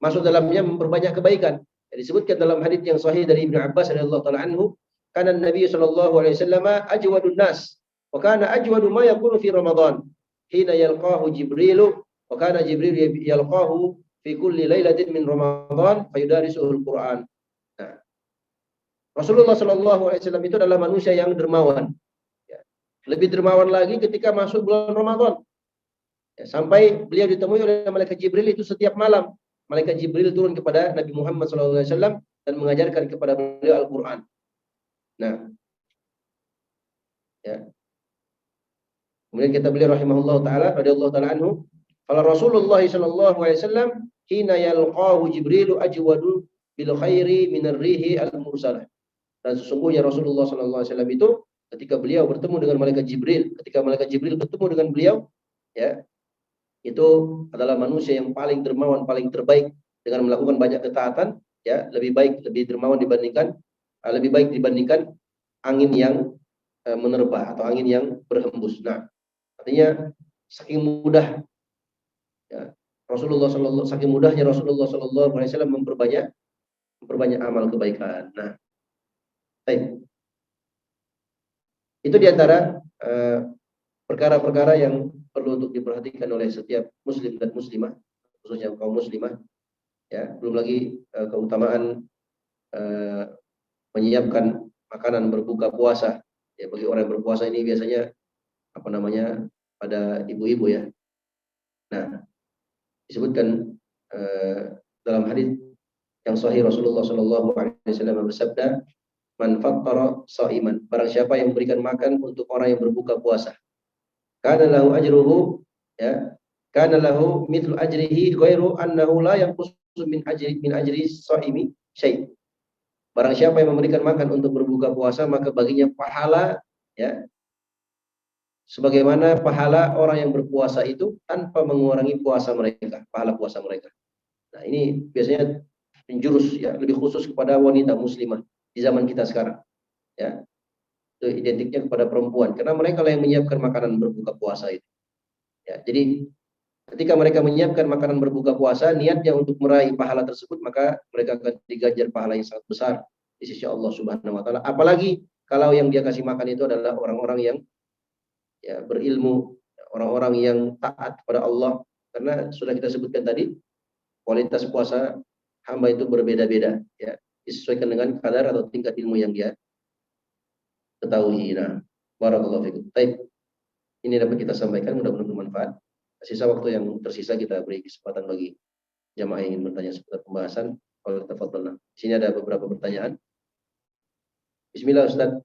Masuk dalamnya memperbanyak kebaikan. Disebutkan dalam hadits yang sahih dari Ibnu Abbas radhiyallahu taala anhu, kana Nabi sallallahu alaihi wasallam ajwadun nas, wa kana ajwadu ma yakunu fi Ramadan, hina yalqahu Jibril, wa kana Jibril yalqahu fi kulli lailatin min Ramadan fayudarisuhu al-Quran. Nah, Rasulullah sallallahu alaihi wasallam itu adalah manusia yang dermawan. Lebih dermawan lagi ketika masuk bulan Ramadan. Sampai beliau ditemui oleh malaikat Jibril itu setiap malam. Malaikat Jibril turun kepada Nabi Muhammad SAW dan mengajarkan kepada beliau Al-Quran. Nah, ya. Kemudian kata beliau rahimahullah taala, radhiyallahu taala anhu, "Qala Rasulullah sallallahu alaihi wasallam, hina yalqahu Jibril ajwadu bil khairi minar rihi al-mursalah." Dan sesungguhnya Rasulullah sallallahu alaihi wasallam itu ketika beliau bertemu dengan malaikat Jibril, ketika malaikat Jibril bertemu dengan beliau, ya, itu adalah manusia yang paling dermawan, paling terbaik dengan melakukan banyak ketaatan, ya, lebih baik, lebih dermawan dibandingkan lebih baik dibandingkan angin yang menerpa atau angin yang berhembus. Nah, artinya saking mudah, ya, saking mudahnya Rasulullah sallallahu alaihi wasallam memperbanyak amal kebaikan. Nah, baik. Itu diantara perkara-perkara yang perlu untuk diperhatikan oleh setiap muslim dan muslimah, khususnya kaum muslimah. Ya, belum lagi keutamaan menyiapkan makanan berbuka puasa. Ya, bagi orang yang berpuasa ini biasanya pada ibu-ibu, ya. Nah, disebutkan dalam hadis yang sahih Rasulullah Shallallahu Alaihi Wasallam bersabda, "Man fattara shaiman." Barang siapa yang memberikan makan untuk orang yang berbuka puasa, kana lahu ajruhu, ya, kana lahu mithlu ajrihi ghairu annahu la yanqusu min ajri shaimi syai'. Barang siapa yang memberikan makan untuk berbuka puasa, maka baginya pahala, ya, sebagaimana pahala orang yang berpuasa itu tanpa mengurangi puasa mereka, pahala puasa mereka. Nah, ini biasanya menjurus, ya, lebih khusus kepada wanita muslimah di zaman kita sekarang, ya. Itu identiknya kepada perempuan karena mereka lah yang menyiapkan makanan berbuka puasa itu. Ya, jadi ketika mereka menyiapkan makanan berbuka puasa, niatnya untuk meraih pahala tersebut, maka mereka akan diganjar pahala yang sangat besar di sisi Allah Subhanahu wa taala. Apalagi kalau yang dia kasih makan itu adalah orang-orang yang, ya, berilmu, orang-orang yang taat kepada Allah. Karena sudah kita sebutkan tadi, kualitas puasa hamba itu berbeda-beda, ya, disesuaikan dengan kadar atau tingkat ilmu yang dia ketahui. Nah, barakallahu fikum. Baik. Ini dapat kita sampaikan, mudah-mudahan bermanfaat. Sisa waktu yang tersisa kita beri kesempatan bagi jamaah yang ingin bertanya seputar pembahasan. Kalau tafadhalna. Di sini ada beberapa pertanyaan. Bismillah Ustaz.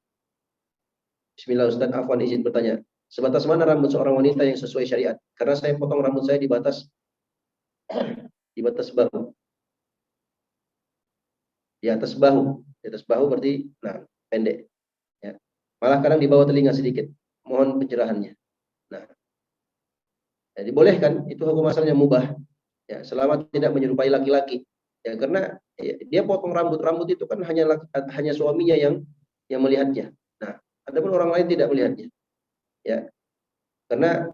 Bismillah Ustaz, afwan izin bertanya. Sebatas mana rambut seorang wanita yang sesuai syariat? Karena saya potong rambut saya di batas bahu. Di atas bahu. Di atas bahu berarti pendek. Ya. Malah kadang di bawah telinga sedikit. Mohon pencerahannya. Nah, ya, dibolehkan, itu hukum asalnya mubah, ya, selama tidak menyerupai laki-laki, ya, karena, ya, dia potong rambut itu kan hanya suaminya yang melihatnya. Nah, adapun orang lain tidak melihatnya, ya, karena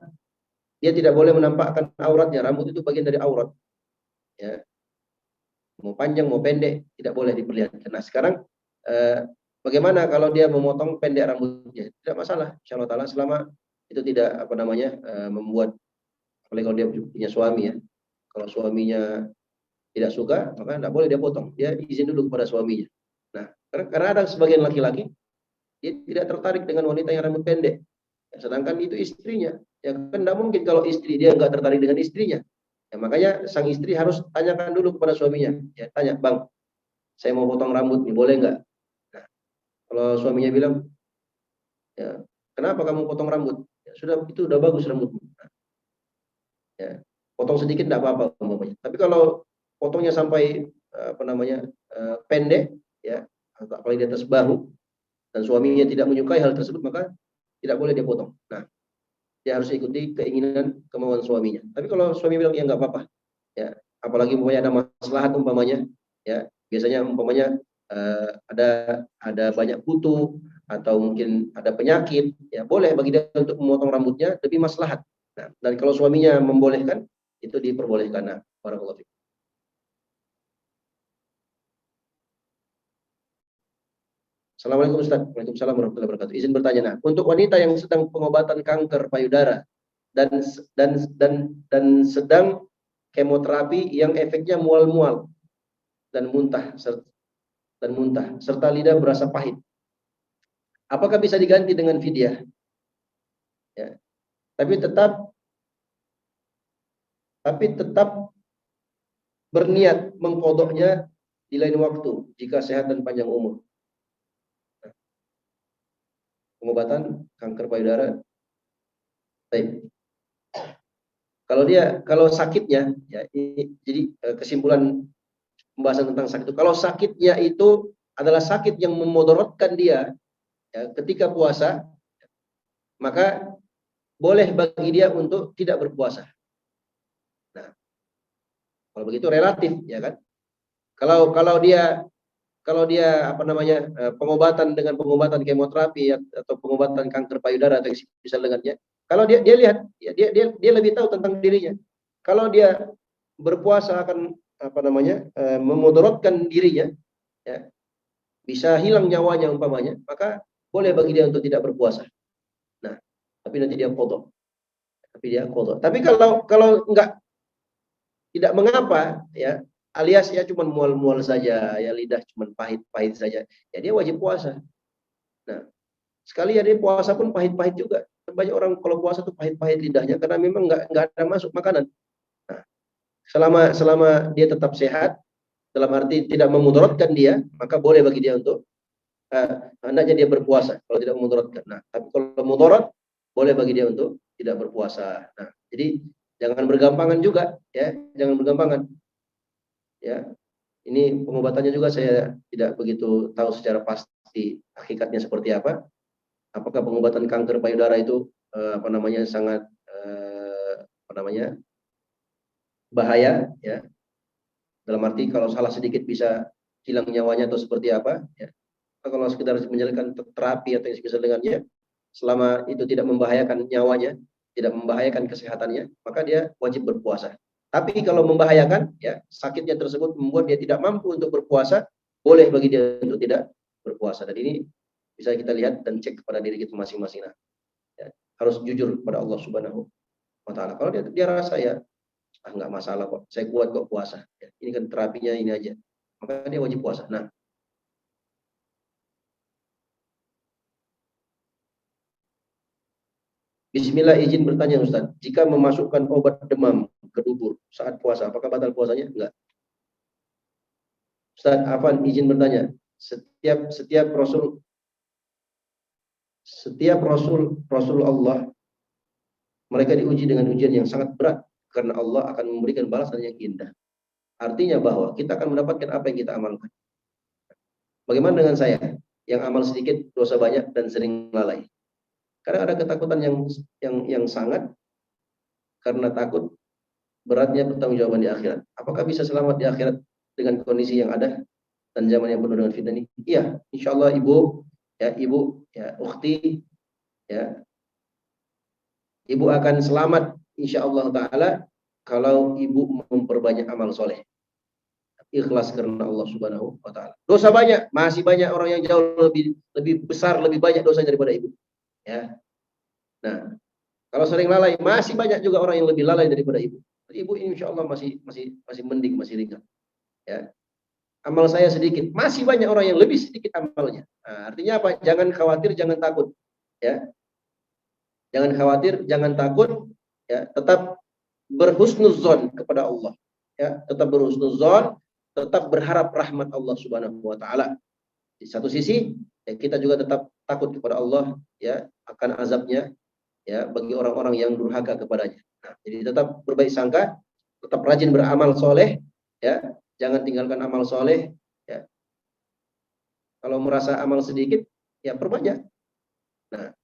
dia tidak boleh menampakkan auratnya. Rambut itu bagian dari aurat, ya, mau panjang mau pendek tidak boleh diperlihatkan. Nah, sekarang bagaimana kalau dia memotong pendek rambutnya? Tidak masalah, insyaallah taala, selama itu tidak membuat, apalagi kalau dia punya suami, ya. Kalau suaminya tidak suka, maka tidak boleh dia potong. Dia izin dulu kepada suaminya. Nah, karena ada sebagian laki-laki dia tidak tertarik dengan wanita yang rambut pendek, ya, sedangkan itu istrinya. Ya kan tidak mungkin kalau istri dia nggak tertarik dengan istrinya. Ya, makanya sang istri harus tanyakan dulu kepada suaminya. Ya, tanya, "Bang, saya mau potong rambut nih, boleh nggak?" Nah, kalau suaminya bilang, "Ya, kenapa kamu potong rambut?" "Ya, sudah, itu udah bagus rambutmu." Nah, ya, potong sedikit tidak apa-apa umpamanya. Tapi kalau potongnya sampai pendek, ya, apalagi di atas bahu, dan suaminya tidak menyukai hal tersebut, maka tidak boleh dia potong. Nah, dia harus ikuti keinginan kemauan suaminya. Tapi kalau suami bilang ya nggak apa-apa, ya, apalagi umpamanya ada maslahat umpamanya, ya, biasanya umpamanya ada banyak kutu atau mungkin ada penyakit, ya boleh bagi dia untuk memotong rambutnya, lebih maslahat. Nah, dan kalau suaminya membolehkan, itu diperbolehkan. Nah, barakallahu fiik. Assalamualaikum Ustaz. Waalaikumsalam warahmatullahi wabarakatuh. Izin bertanya, nah, untuk wanita yang sedang pengobatan kanker payudara dan dan sedang kemoterapi yang efeknya mual-mual dan muntah serta lidah berasa pahit, apakah bisa diganti dengan fidyah? Ya. Tapi tetap berniat mengkodoknya di lain waktu jika sehat dan panjang umur. Pengobatan kanker payudara. Baik. Kalau sakitnya, ya, jadi kesimpulan pembahasan tentang sakit itu, kalau sakitnya itu adalah sakit yang memudaratkan dia, ya, ketika puasa, maka boleh bagi dia untuk tidak berpuasa. Nah, kalau begitu relatif, ya kan? Kalau dia pengobatan dengan pengobatan kemoterapi atau pengobatan kanker payudara atau bisa dengannya, kalau dia lihat, ya, dia lebih tahu tentang dirinya. Kalau dia berpuasa akan memudaratkan dirinya, ya, bisa hilang nyawanya umpamanya, maka boleh bagi dia untuk tidak berpuasa. Nah, tapi nanti dia qadha. Tapi kalau enggak, tidak mengapa, ya, alias ya cuma mual-mual saja, ya lidah cuma pahit-pahit saja, ya dia wajib puasa. Nah, sekali ya dia puasa pun pahit-pahit juga. Banyak orang kalau puasa tuh pahit-pahit lidahnya karena memang enggak ada masuk makanan. Nah, selama dia tetap sehat, dalam arti tidak memudaratkan dia, maka boleh bagi dia untuk hendaknya dia berpuasa kalau tidak memudaratkan. Nah, tapi kalau mudarat, boleh bagi dia untuk tidak berpuasa. Nah, jadi jangan bergampangan juga, ya, jangan bergampangan. Ya, ini pengobatannya juga saya tidak begitu tahu secara pasti hakikatnya seperti apa. Apakah pengobatan kanker payudara itu sangat bahaya, ya. Dalam arti kalau salah sedikit bisa hilang nyawanya atau seperti apa, ya. Kalau sekedar menjalankan terapi atau yang semisal dengannya, selama itu tidak membahayakan nyawanya, tidak membahayakan kesehatannya, maka dia wajib berpuasa. Tapi kalau membahayakan, ya, sakitnya tersebut membuat dia tidak mampu untuk berpuasa, boleh bagi dia untuk tidak berpuasa. Dan ini bisa kita lihat dan cek kepada diri kita masing-masing. Nah, ya, harus jujur kepada Allah Subhanahu wa Ta'ala. Kalau dia rasa, ya, nggak masalah kok, saya kuat kok puasa. Ya, ini kan terapinya ini aja, maka dia wajib puasa. Nah, Bismillah, izin bertanya Ustaz, jika memasukkan obat demam ke dubur saat puasa, apakah batal puasanya? Enggak. Ustaz Afan, izin bertanya, setiap Rasul Allah, mereka diuji dengan ujian yang sangat berat karena Allah akan memberikan balasan yang indah. Artinya bahwa kita akan mendapatkan apa yang kita amalkan. Bagaimana dengan saya yang amal sedikit, dosa banyak dan sering lalai? Karena ada ketakutan yang sangat, karena takut beratnya pertanggungjawaban di akhirat. Apakah bisa selamat di akhirat dengan kondisi yang ada dan zaman yang penuh dengan fitnah ini? Iya, insya Allah ibu, ya ukhti, ya, ibu akan selamat insya Allah Taala kalau ibu memperbanyak amal soleh, ikhlas karena Allah Subhanahu Wa Taala. Dosa banyak, masih banyak orang yang jauh lebih besar, lebih banyak dosa daripada ibu. Ya, nah, kalau sering lalai, masih banyak juga orang yang lebih lalai daripada ibu. Ibu insya Allah masih mending, masih ringan. Ya, amal saya sedikit, masih banyak orang yang lebih sedikit amalnya. Nah, artinya apa? Jangan khawatir, jangan takut, ya. Jangan khawatir, jangan takut, ya. Tetap berhusnuzon kepada Allah, ya. Tetap berhusnuzon, tetap berharap rahmat Allah Subhanahu Wa Taala. Di satu sisi, ya, kita juga tetap takut kepada Allah, ya, akan azabnya, ya, bagi orang-orang yang durhaka kepadanya. Nah, jadi tetap berbaik sangka, tetap rajin beramal soleh, ya. Jangan tinggalkan amal soleh, ya. Kalau merasa amal sedikit, ya perbanyak. Nah,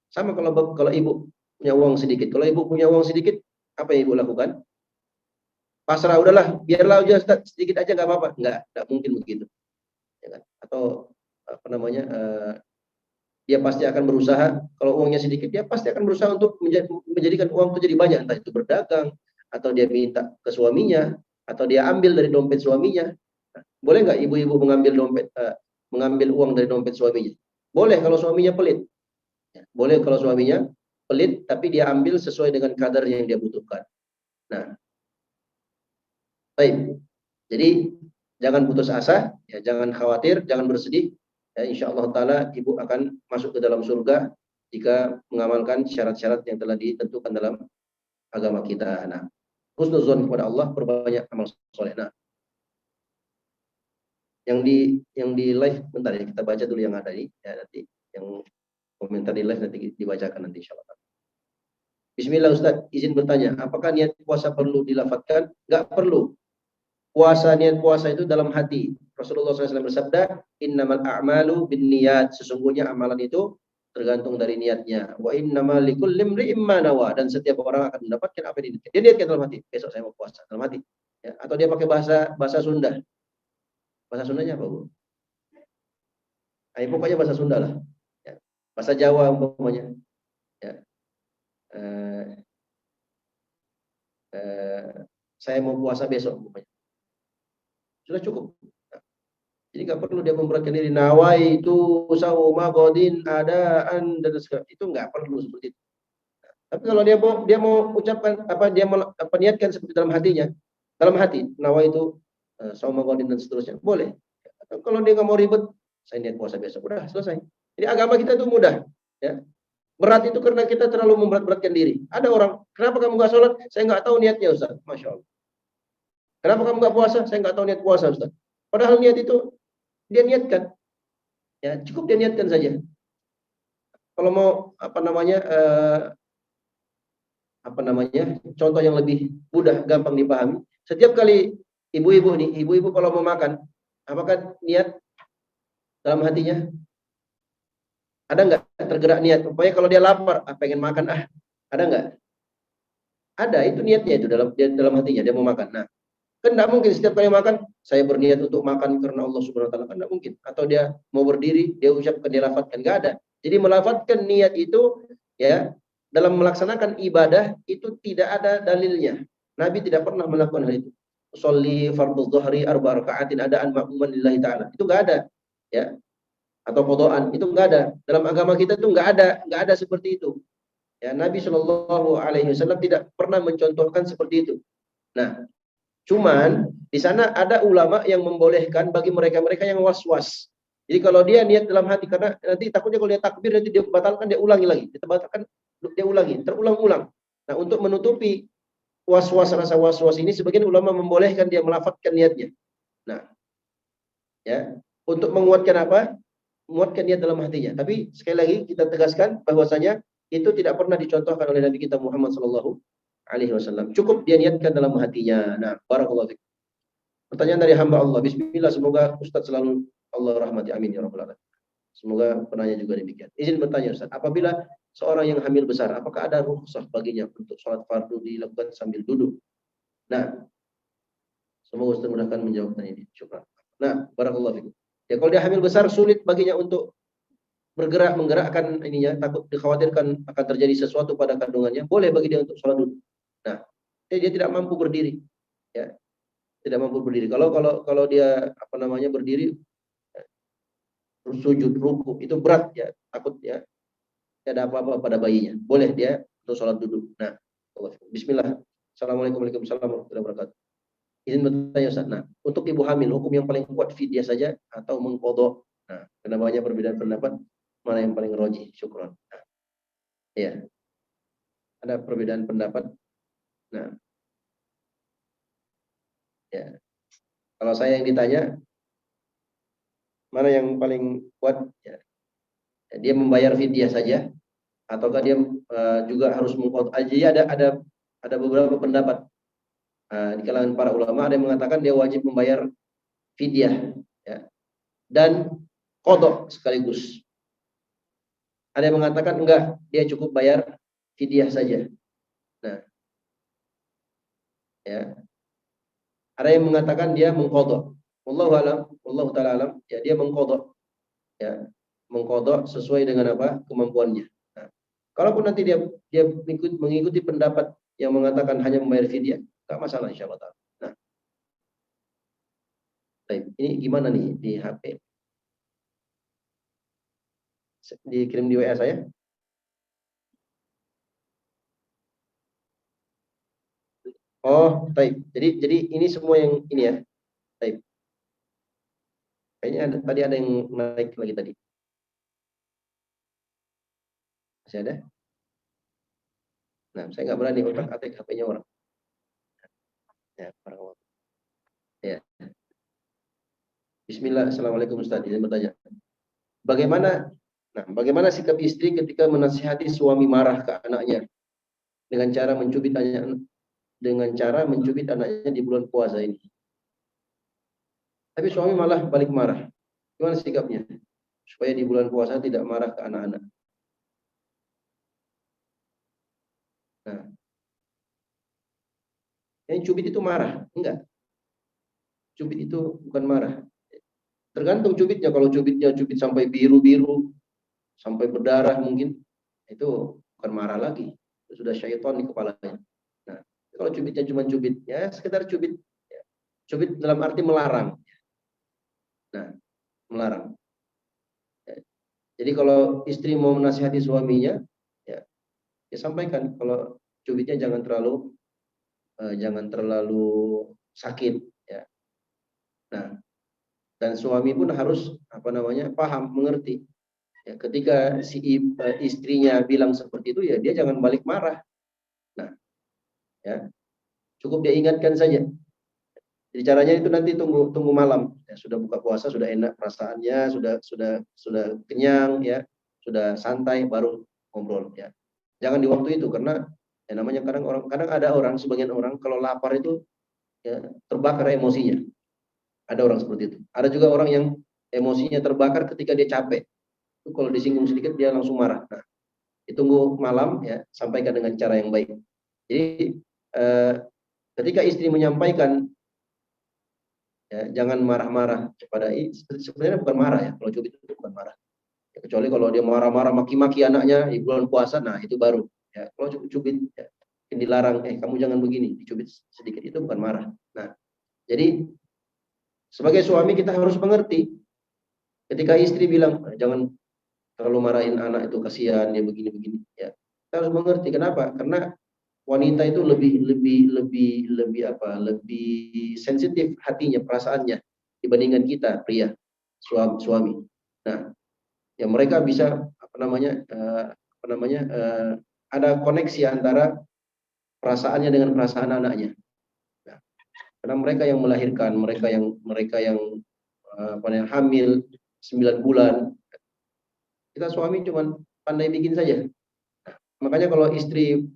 sama kalau ibu punya uang sedikit. Kalau ibu punya uang sedikit, apa yang ibu lakukan? Pasrah, udahlah, biarlah aja sedikit aja nggak apa-apa. Nggak mungkin begitu. Ya kan? Atau apa namanya? dia pasti akan berusaha. Kalau uangnya sedikit, dia pasti akan berusaha untuk menjadikan uang itu jadi banyak, entah itu berdagang, atau dia minta ke suaminya, atau dia ambil dari dompet suaminya. Nah, boleh nggak ibu-ibu mengambil uang dari dompet suaminya? Boleh kalau suaminya pelit. Ya, boleh kalau suaminya pelit, tapi dia ambil sesuai dengan kadar yang dia butuhkan. Nah, baik. Jadi jangan putus asa, ya, jangan khawatir, jangan bersedih. Ya, insya Allah Taala ibu akan masuk ke dalam surga jika mengamalkan syarat-syarat yang telah ditentukan dalam agama kita. Nah, husnuzon kepada Allah, perbanyak amal soleh. Nah, yang di live bentar ya, kita baca dulu yang ada ini, ya, nanti yang komentar di live nanti dibacakan nanti insya Allah. Bismillah Ustaz, izin bertanya, apakah niat puasa perlu dilafatkan? Enggak perlu. Niat puasa itu dalam hati. Rasulullah SAW bersabda, innamal a'malu bin niat. Sesungguhnya amalan itu tergantung dari niatnya. Wa innamal likulli imri'in ma nawa. Dan setiap orang akan mendapatkan apa yang dia niatkan dalam hati. Besok saya mau puasa dalam hati. Ya, atau dia pakai bahasa Sunda. Bahasa Sundanya apa, Bu? Pokoknya bahasa Sunda lah. Ya. Bahasa Jawa umpamanya. Ya. Saya mau puasa besok umpamanya. Sudah cukup. Jadi nggak perlu dia memberatkan diri. Nawai itu sauma godin adaan dan segala itu nggak perlu seperti itu. Tapi kalau dia mau ucapkan dia mau niatkan seperti dalam hatinya, dalam hati nawai itu sauma godin dan seterusnya boleh. Kalau dia nggak mau ribet, saya niat puasa besok udah selesai. Jadi agama kita itu mudah. Ya. Berat itu karena kita terlalu memberat-beratkan diri. Ada orang, kenapa kamu nggak sholat? Saya nggak tahu niatnya Ustaz. Masya Allah. Kenapa kamu nggak puasa? Saya nggak tahu niat puasa Ustaz. Padahal niat itu dia niatkan, ya cukup dia niatkan saja. Kalau mau contoh yang lebih mudah, gampang dipahami. Setiap kali ibu-ibu kalau mau makan, apakah niat dalam hatinya? Ada nggak tergerak niat? Pokoknya kalau dia lapar, pengen makan ada nggak? Ada, itu niatnya itu dalam hatinya dia mau makan. Nah, kan tidak mungkin setiap kali makan saya berniat untuk makan karena Allah Subhanahu Wa Taala, kan tidak mungkin. Atau dia mau berdiri dia ucapkan, dia lafadzkan, nggak ada. Jadi melafatkan niat itu ya dalam melaksanakan ibadah itu tidak ada dalilnya. Nabi tidak pernah melakukan hal itu. Sholli fardhu dhuhri arba rakaatin adaan ma'muman lillahi taala. Itu nggak ada. Ya. Atau qodaan itu nggak ada. Dalam agama kita itu nggak ada seperti itu. Ya, Nabi Shallallahu alaihi wasallam tidak pernah mencontohkan seperti itu. Nah, cuman di sana ada ulama yang membolehkan bagi mereka-mereka yang was-was. Jadi kalau dia niat dalam hati, karena nanti takutnya kalau dia takbir nanti dia batalkan, dia ulangi lagi, dia batalkan, dia ulangi, terulang-ulang. Nah, untuk menutupi rasa was-was ini, sebagian ulama membolehkan dia melafadzkan niatnya. Nah, ya, untuk menguatkan apa? Menguatkan niat dalam hatinya. Tapi sekali lagi kita tegaskan bahwasanya itu tidak pernah dicontohkan oleh Nabi kita Muhammad Sallallahu Alaihi Wasallam. Cukup dia niatkan dalam hatinya. Nah, barakallahu fiik. Pertanyaan dari hamba Allah. Bismillah, semoga Ustaz selalu Allah rahmati. Amin ya rabbal alamin. Semoga penanya juga demikian. Izin bertanya Ustaz, apabila seorang yang hamil besar, apakah ada rukhsah baginya untuk sholat fardu dilakukan sambil duduk? Nah, semoga Ustaz mudahkan menjawab pertanyaan ini. Syukran. Nah, barakallahu fikum. Ya, kalau dia hamil besar sulit baginya untuk menggerakkan ininya, takut dikhawatirkan akan terjadi sesuatu pada kandungannya, boleh bagi dia untuk sholat duduk. Nah, dia tidak mampu berdiri, ya, tidak mampu berdiri. Kalau dia berdiri, sujud, ruku itu berat ya, takut ya ada apa-apa pada bayinya. Boleh dia untuk sholat duduk. Nah, Bismillah. Assalamualaikum warahmatullahi wabarakatuh. Izin bertanya Ustaz. Nah, untuk ibu hamil, hukum yang paling kuat fidyah saja atau mengqadha? Nah, karena banyak perbedaan pendapat, mana yang paling rajih? Syukron. Nah, ya. Ada perbedaan pendapat. Nah, ya. Kalau saya yang ditanya, mana yang paling kuat? Ya. Dia membayar fidyah saja, ataukah dia juga harus mengqadha? Jadi ada beberapa pendapat di kalangan para ulama. Ada yang mengatakan dia wajib membayar fidyah, ya, dan qadha sekaligus. Ada yang mengatakan enggak, dia cukup bayar fidyah saja. Nah, ya. Ada yang mengatakan dia mengqadha. Wallahu alam, wallahu taala alam, ya dia mengqadha. Ya. mengqadha sesuai dengan apa kemampuannya. Nah, kalaupun nanti dia mengikuti pendapat yang mengatakan hanya membayar fidyah, enggak masalah insyaallah taala. Nah, baik. Ini gimana nih di HP? Dikirim di WA saya? Oh, baik. Jadi ini semua yang ini ya. Baik. Kayaknya tadi ada yang naik lagi tadi. Masih ada? Nah, saya nggak berani otak-atik HP-nya orang. Ya, orang. Ya. Bismillah. Assalamualaikum Ustaz. Izin bertanya. Bagaimana bagaimana sikap istri ketika menasihati suami marah ke anaknya dengan cara mencubit anaknya di bulan puasa ini? Tapi suami malah balik marah. Gimana sikapnya? Supaya di bulan puasa tidak marah ke anak-anak. Nah, yang cubit itu marah? Enggak. Cubit itu bukan marah. Tergantung cubitnya. Kalau cubitnya cubit sampai biru-biru, sampai berdarah mungkin, itu bukan marah lagi. Itu sudah syaitan di kepalanya. Nah, kalau cubitnya cuma cubit, ya sekedar cubit. Ya. Cubit dalam arti melarang. Nah, melarang. Ya. Jadi kalau istri mau menasihati suaminya, ya, ya sampaikan kalau cubitnya jangan terlalu sakit. Ya. Nah, dan suami pun harus paham, mengerti. Ya, ketika istrinya bilang seperti itu, ya dia jangan balik marah. Nah, ya cukup dia ingatkan saja. Jadi caranya itu nanti tunggu malam. Ya, sudah buka puasa, sudah enak perasaannya, sudah kenyang, ya, sudah santai, baru ngobrol. Ya, jangan di waktu itu karena ya namanya kadang ada orang, sebagian orang kalau lapar itu ya terbakar emosinya. Ada orang seperti itu. Ada juga orang yang emosinya terbakar ketika dia capek. Itu kalau disinggung sedikit dia langsung marah. Nah, ditunggu malam ya, sampaikan dengan cara yang baik. Jadi ketika istri menyampaikan ya, jangan marah-marah kepada sebenarnya bukan marah ya, kalau cubit itu bukan marah. Ya, kecuali kalau dia marah-marah maki-maki anaknya di bulan puasa, nah itu baru. Ya, kalau cubit ya, dilarang, kamu jangan begini, dicubit sedikit itu bukan marah. Nah, jadi sebagai suami kita harus mengerti ketika istri bilang jangan terlalu marahin anak itu kasihan dia begini-begini ya. Kita harus mengerti kenapa? Karena wanita itu lebih sensitif hatinya, perasaannya dibandingkan kita pria suami. Nah, ya mereka bisa ada koneksi antara perasaannya dengan perasaan anaknya. Nah, karena mereka yang melahirkan, mereka yang hamil 9 bulan. Kita suami cuma pandai bikin saja. Makanya kalau istri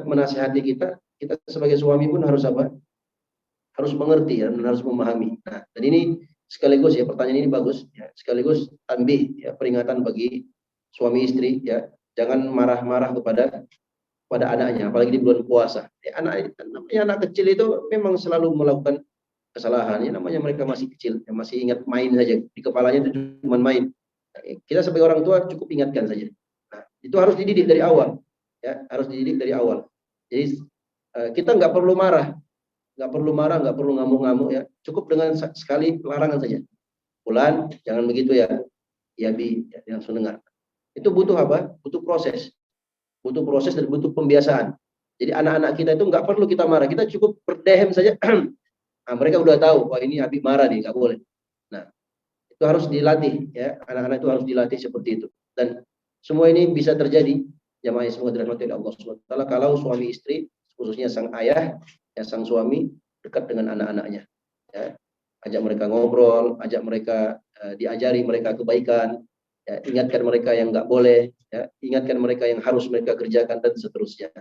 menasihati kita sebagai suami pun harus harus mengerti ya, dan harus memahami. Nah, dan ini sekaligus ya, pertanyaan ini bagus ya, sekaligus tanbih ya, peringatan bagi suami istri ya, jangan marah-marah kepada anaknya, apalagi di bulan puasa. Ya, anak kecil itu memang selalu melakukan kesalahan. Ya, namanya mereka masih kecil, ya, masih ingat main saja. Di kepalanya itu cuma main. Nah, kita sebagai orang tua cukup ingatkan saja. Nah, itu harus dididik dari awal. Ya, harus dididik dari awal. Jadi kita nggak perlu marah, nggak perlu ngamuk-ngamuk ya. Cukup dengan sekali larangan saja. Bulan, jangan begitu ya. Ya ya, langsung dengar. Itu butuh apa? Butuh proses dan butuh pembiasaan. Jadi anak-anak kita itu nggak perlu kita marah, kita cukup berdehem saja. Nah, mereka udah tahu, wah ini Habib marah nih, nggak boleh. Nah, itu harus dilatih ya, anak-anak itu harus dilatih seperti itu. Dan semua ini bisa terjadi, jamaah semua dirahmati oleh Allah SWT, kalau suami istri, khususnya sang ayah, ya sang suami dekat dengan anak-anaknya. Ya, ajak mereka ngobrol, ajak mereka diajari mereka kebaikan, ya, ingatkan mereka yang nggak boleh, ya, ingatkan mereka yang harus mereka kerjakan dan seterusnya.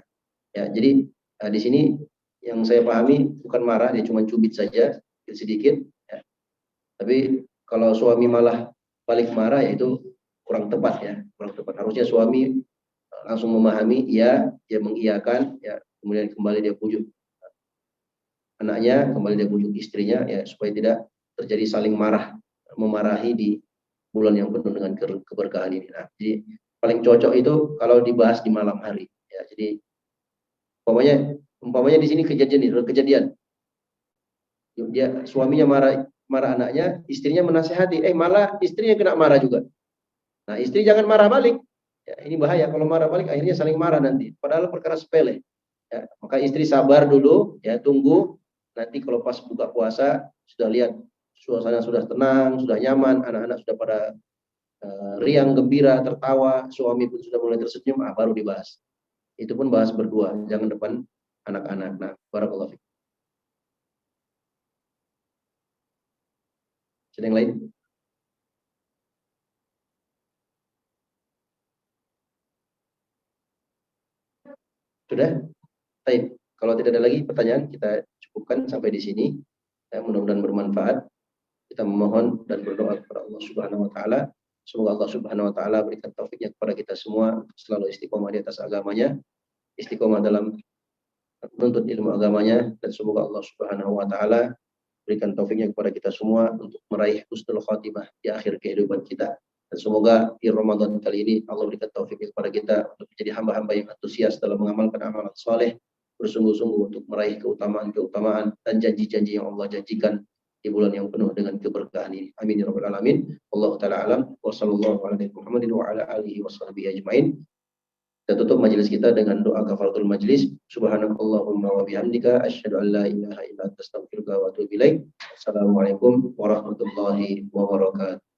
Ya, jadi di sini yang saya pahami bukan marah, dia cuma cubit saja sedikit. Ya. Tapi kalau suami malah balik marah, ya itu kurang tepat ya, kurang tepat. Harusnya suami langsung memahami, ya, dia mengiyakan, ya, kemudian kembali dia pujuk anaknya, kembali dia pujuk istrinya, ya supaya tidak terjadi saling memarahi bulan yang penuh dengan keberkahan ini. Nah, jadi paling cocok itu kalau dibahas di malam hari. Ya, jadi umpamanya di sini kejadian. Dia suaminya marah anaknya, istrinya menasehati, malah istrinya kena marah juga. Nah, istri jangan marah balik. Ya, ini bahaya kalau marah balik akhirnya saling marah nanti. Padahal perkara sepele. Ya, maka istri sabar dulu, ya tunggu. Nanti kalau pas buka puasa sudah lihat suasana sudah tenang, sudah nyaman, anak-anak sudah pada riang, gembira, tertawa, suami pun sudah mulai tersenyum, baru dibahas. Itu pun bahas berdua, jangan depan anak-anak. Nah, barakallahu fiik. Sudah yang lain? Sudah? Baik. Kalau tidak ada lagi pertanyaan, kita cukupkan sampai di sini. Ya, mudah-mudahan bermanfaat. Kita memohon dan berdoa kepada Allah Subhanahu wa taala. Semoga Allah Subhanahu wa taala berikan taufiknya kepada kita semua untuk selalu istiqomah di atas agamanya, istiqomah dalam menuntut ilmu agamanya, dan semoga Allah Subhanahu wa taala berikan taufiknya kepada kita semua untuk meraih husnul khatimah di akhir kehidupan kita. Dan semoga di Ramadan kali ini Allah berikan taufiknya kepada kita untuk menjadi hamba-hamba yang antusias dalam mengamalkan amalan saleh, bersungguh-sungguh untuk meraih keutamaan-keutamaan dan janji-janji yang Allah janjikan di bulan yang penuh dengan keberkahan ini. Amin ya rabbal alamin. Wallahu taala alam wa sallallahu ala Muhammadin wa ala alihi washabbihi ajmain. Kita tutup majelis kita dengan doa kafaratul majelis. Subhanakallahumma wa bihamdika asyhadu an la ilaha illa anta astaghfiruka wa atubu ilaik. Assalamualaikum warahmatullahi wabarakatuh.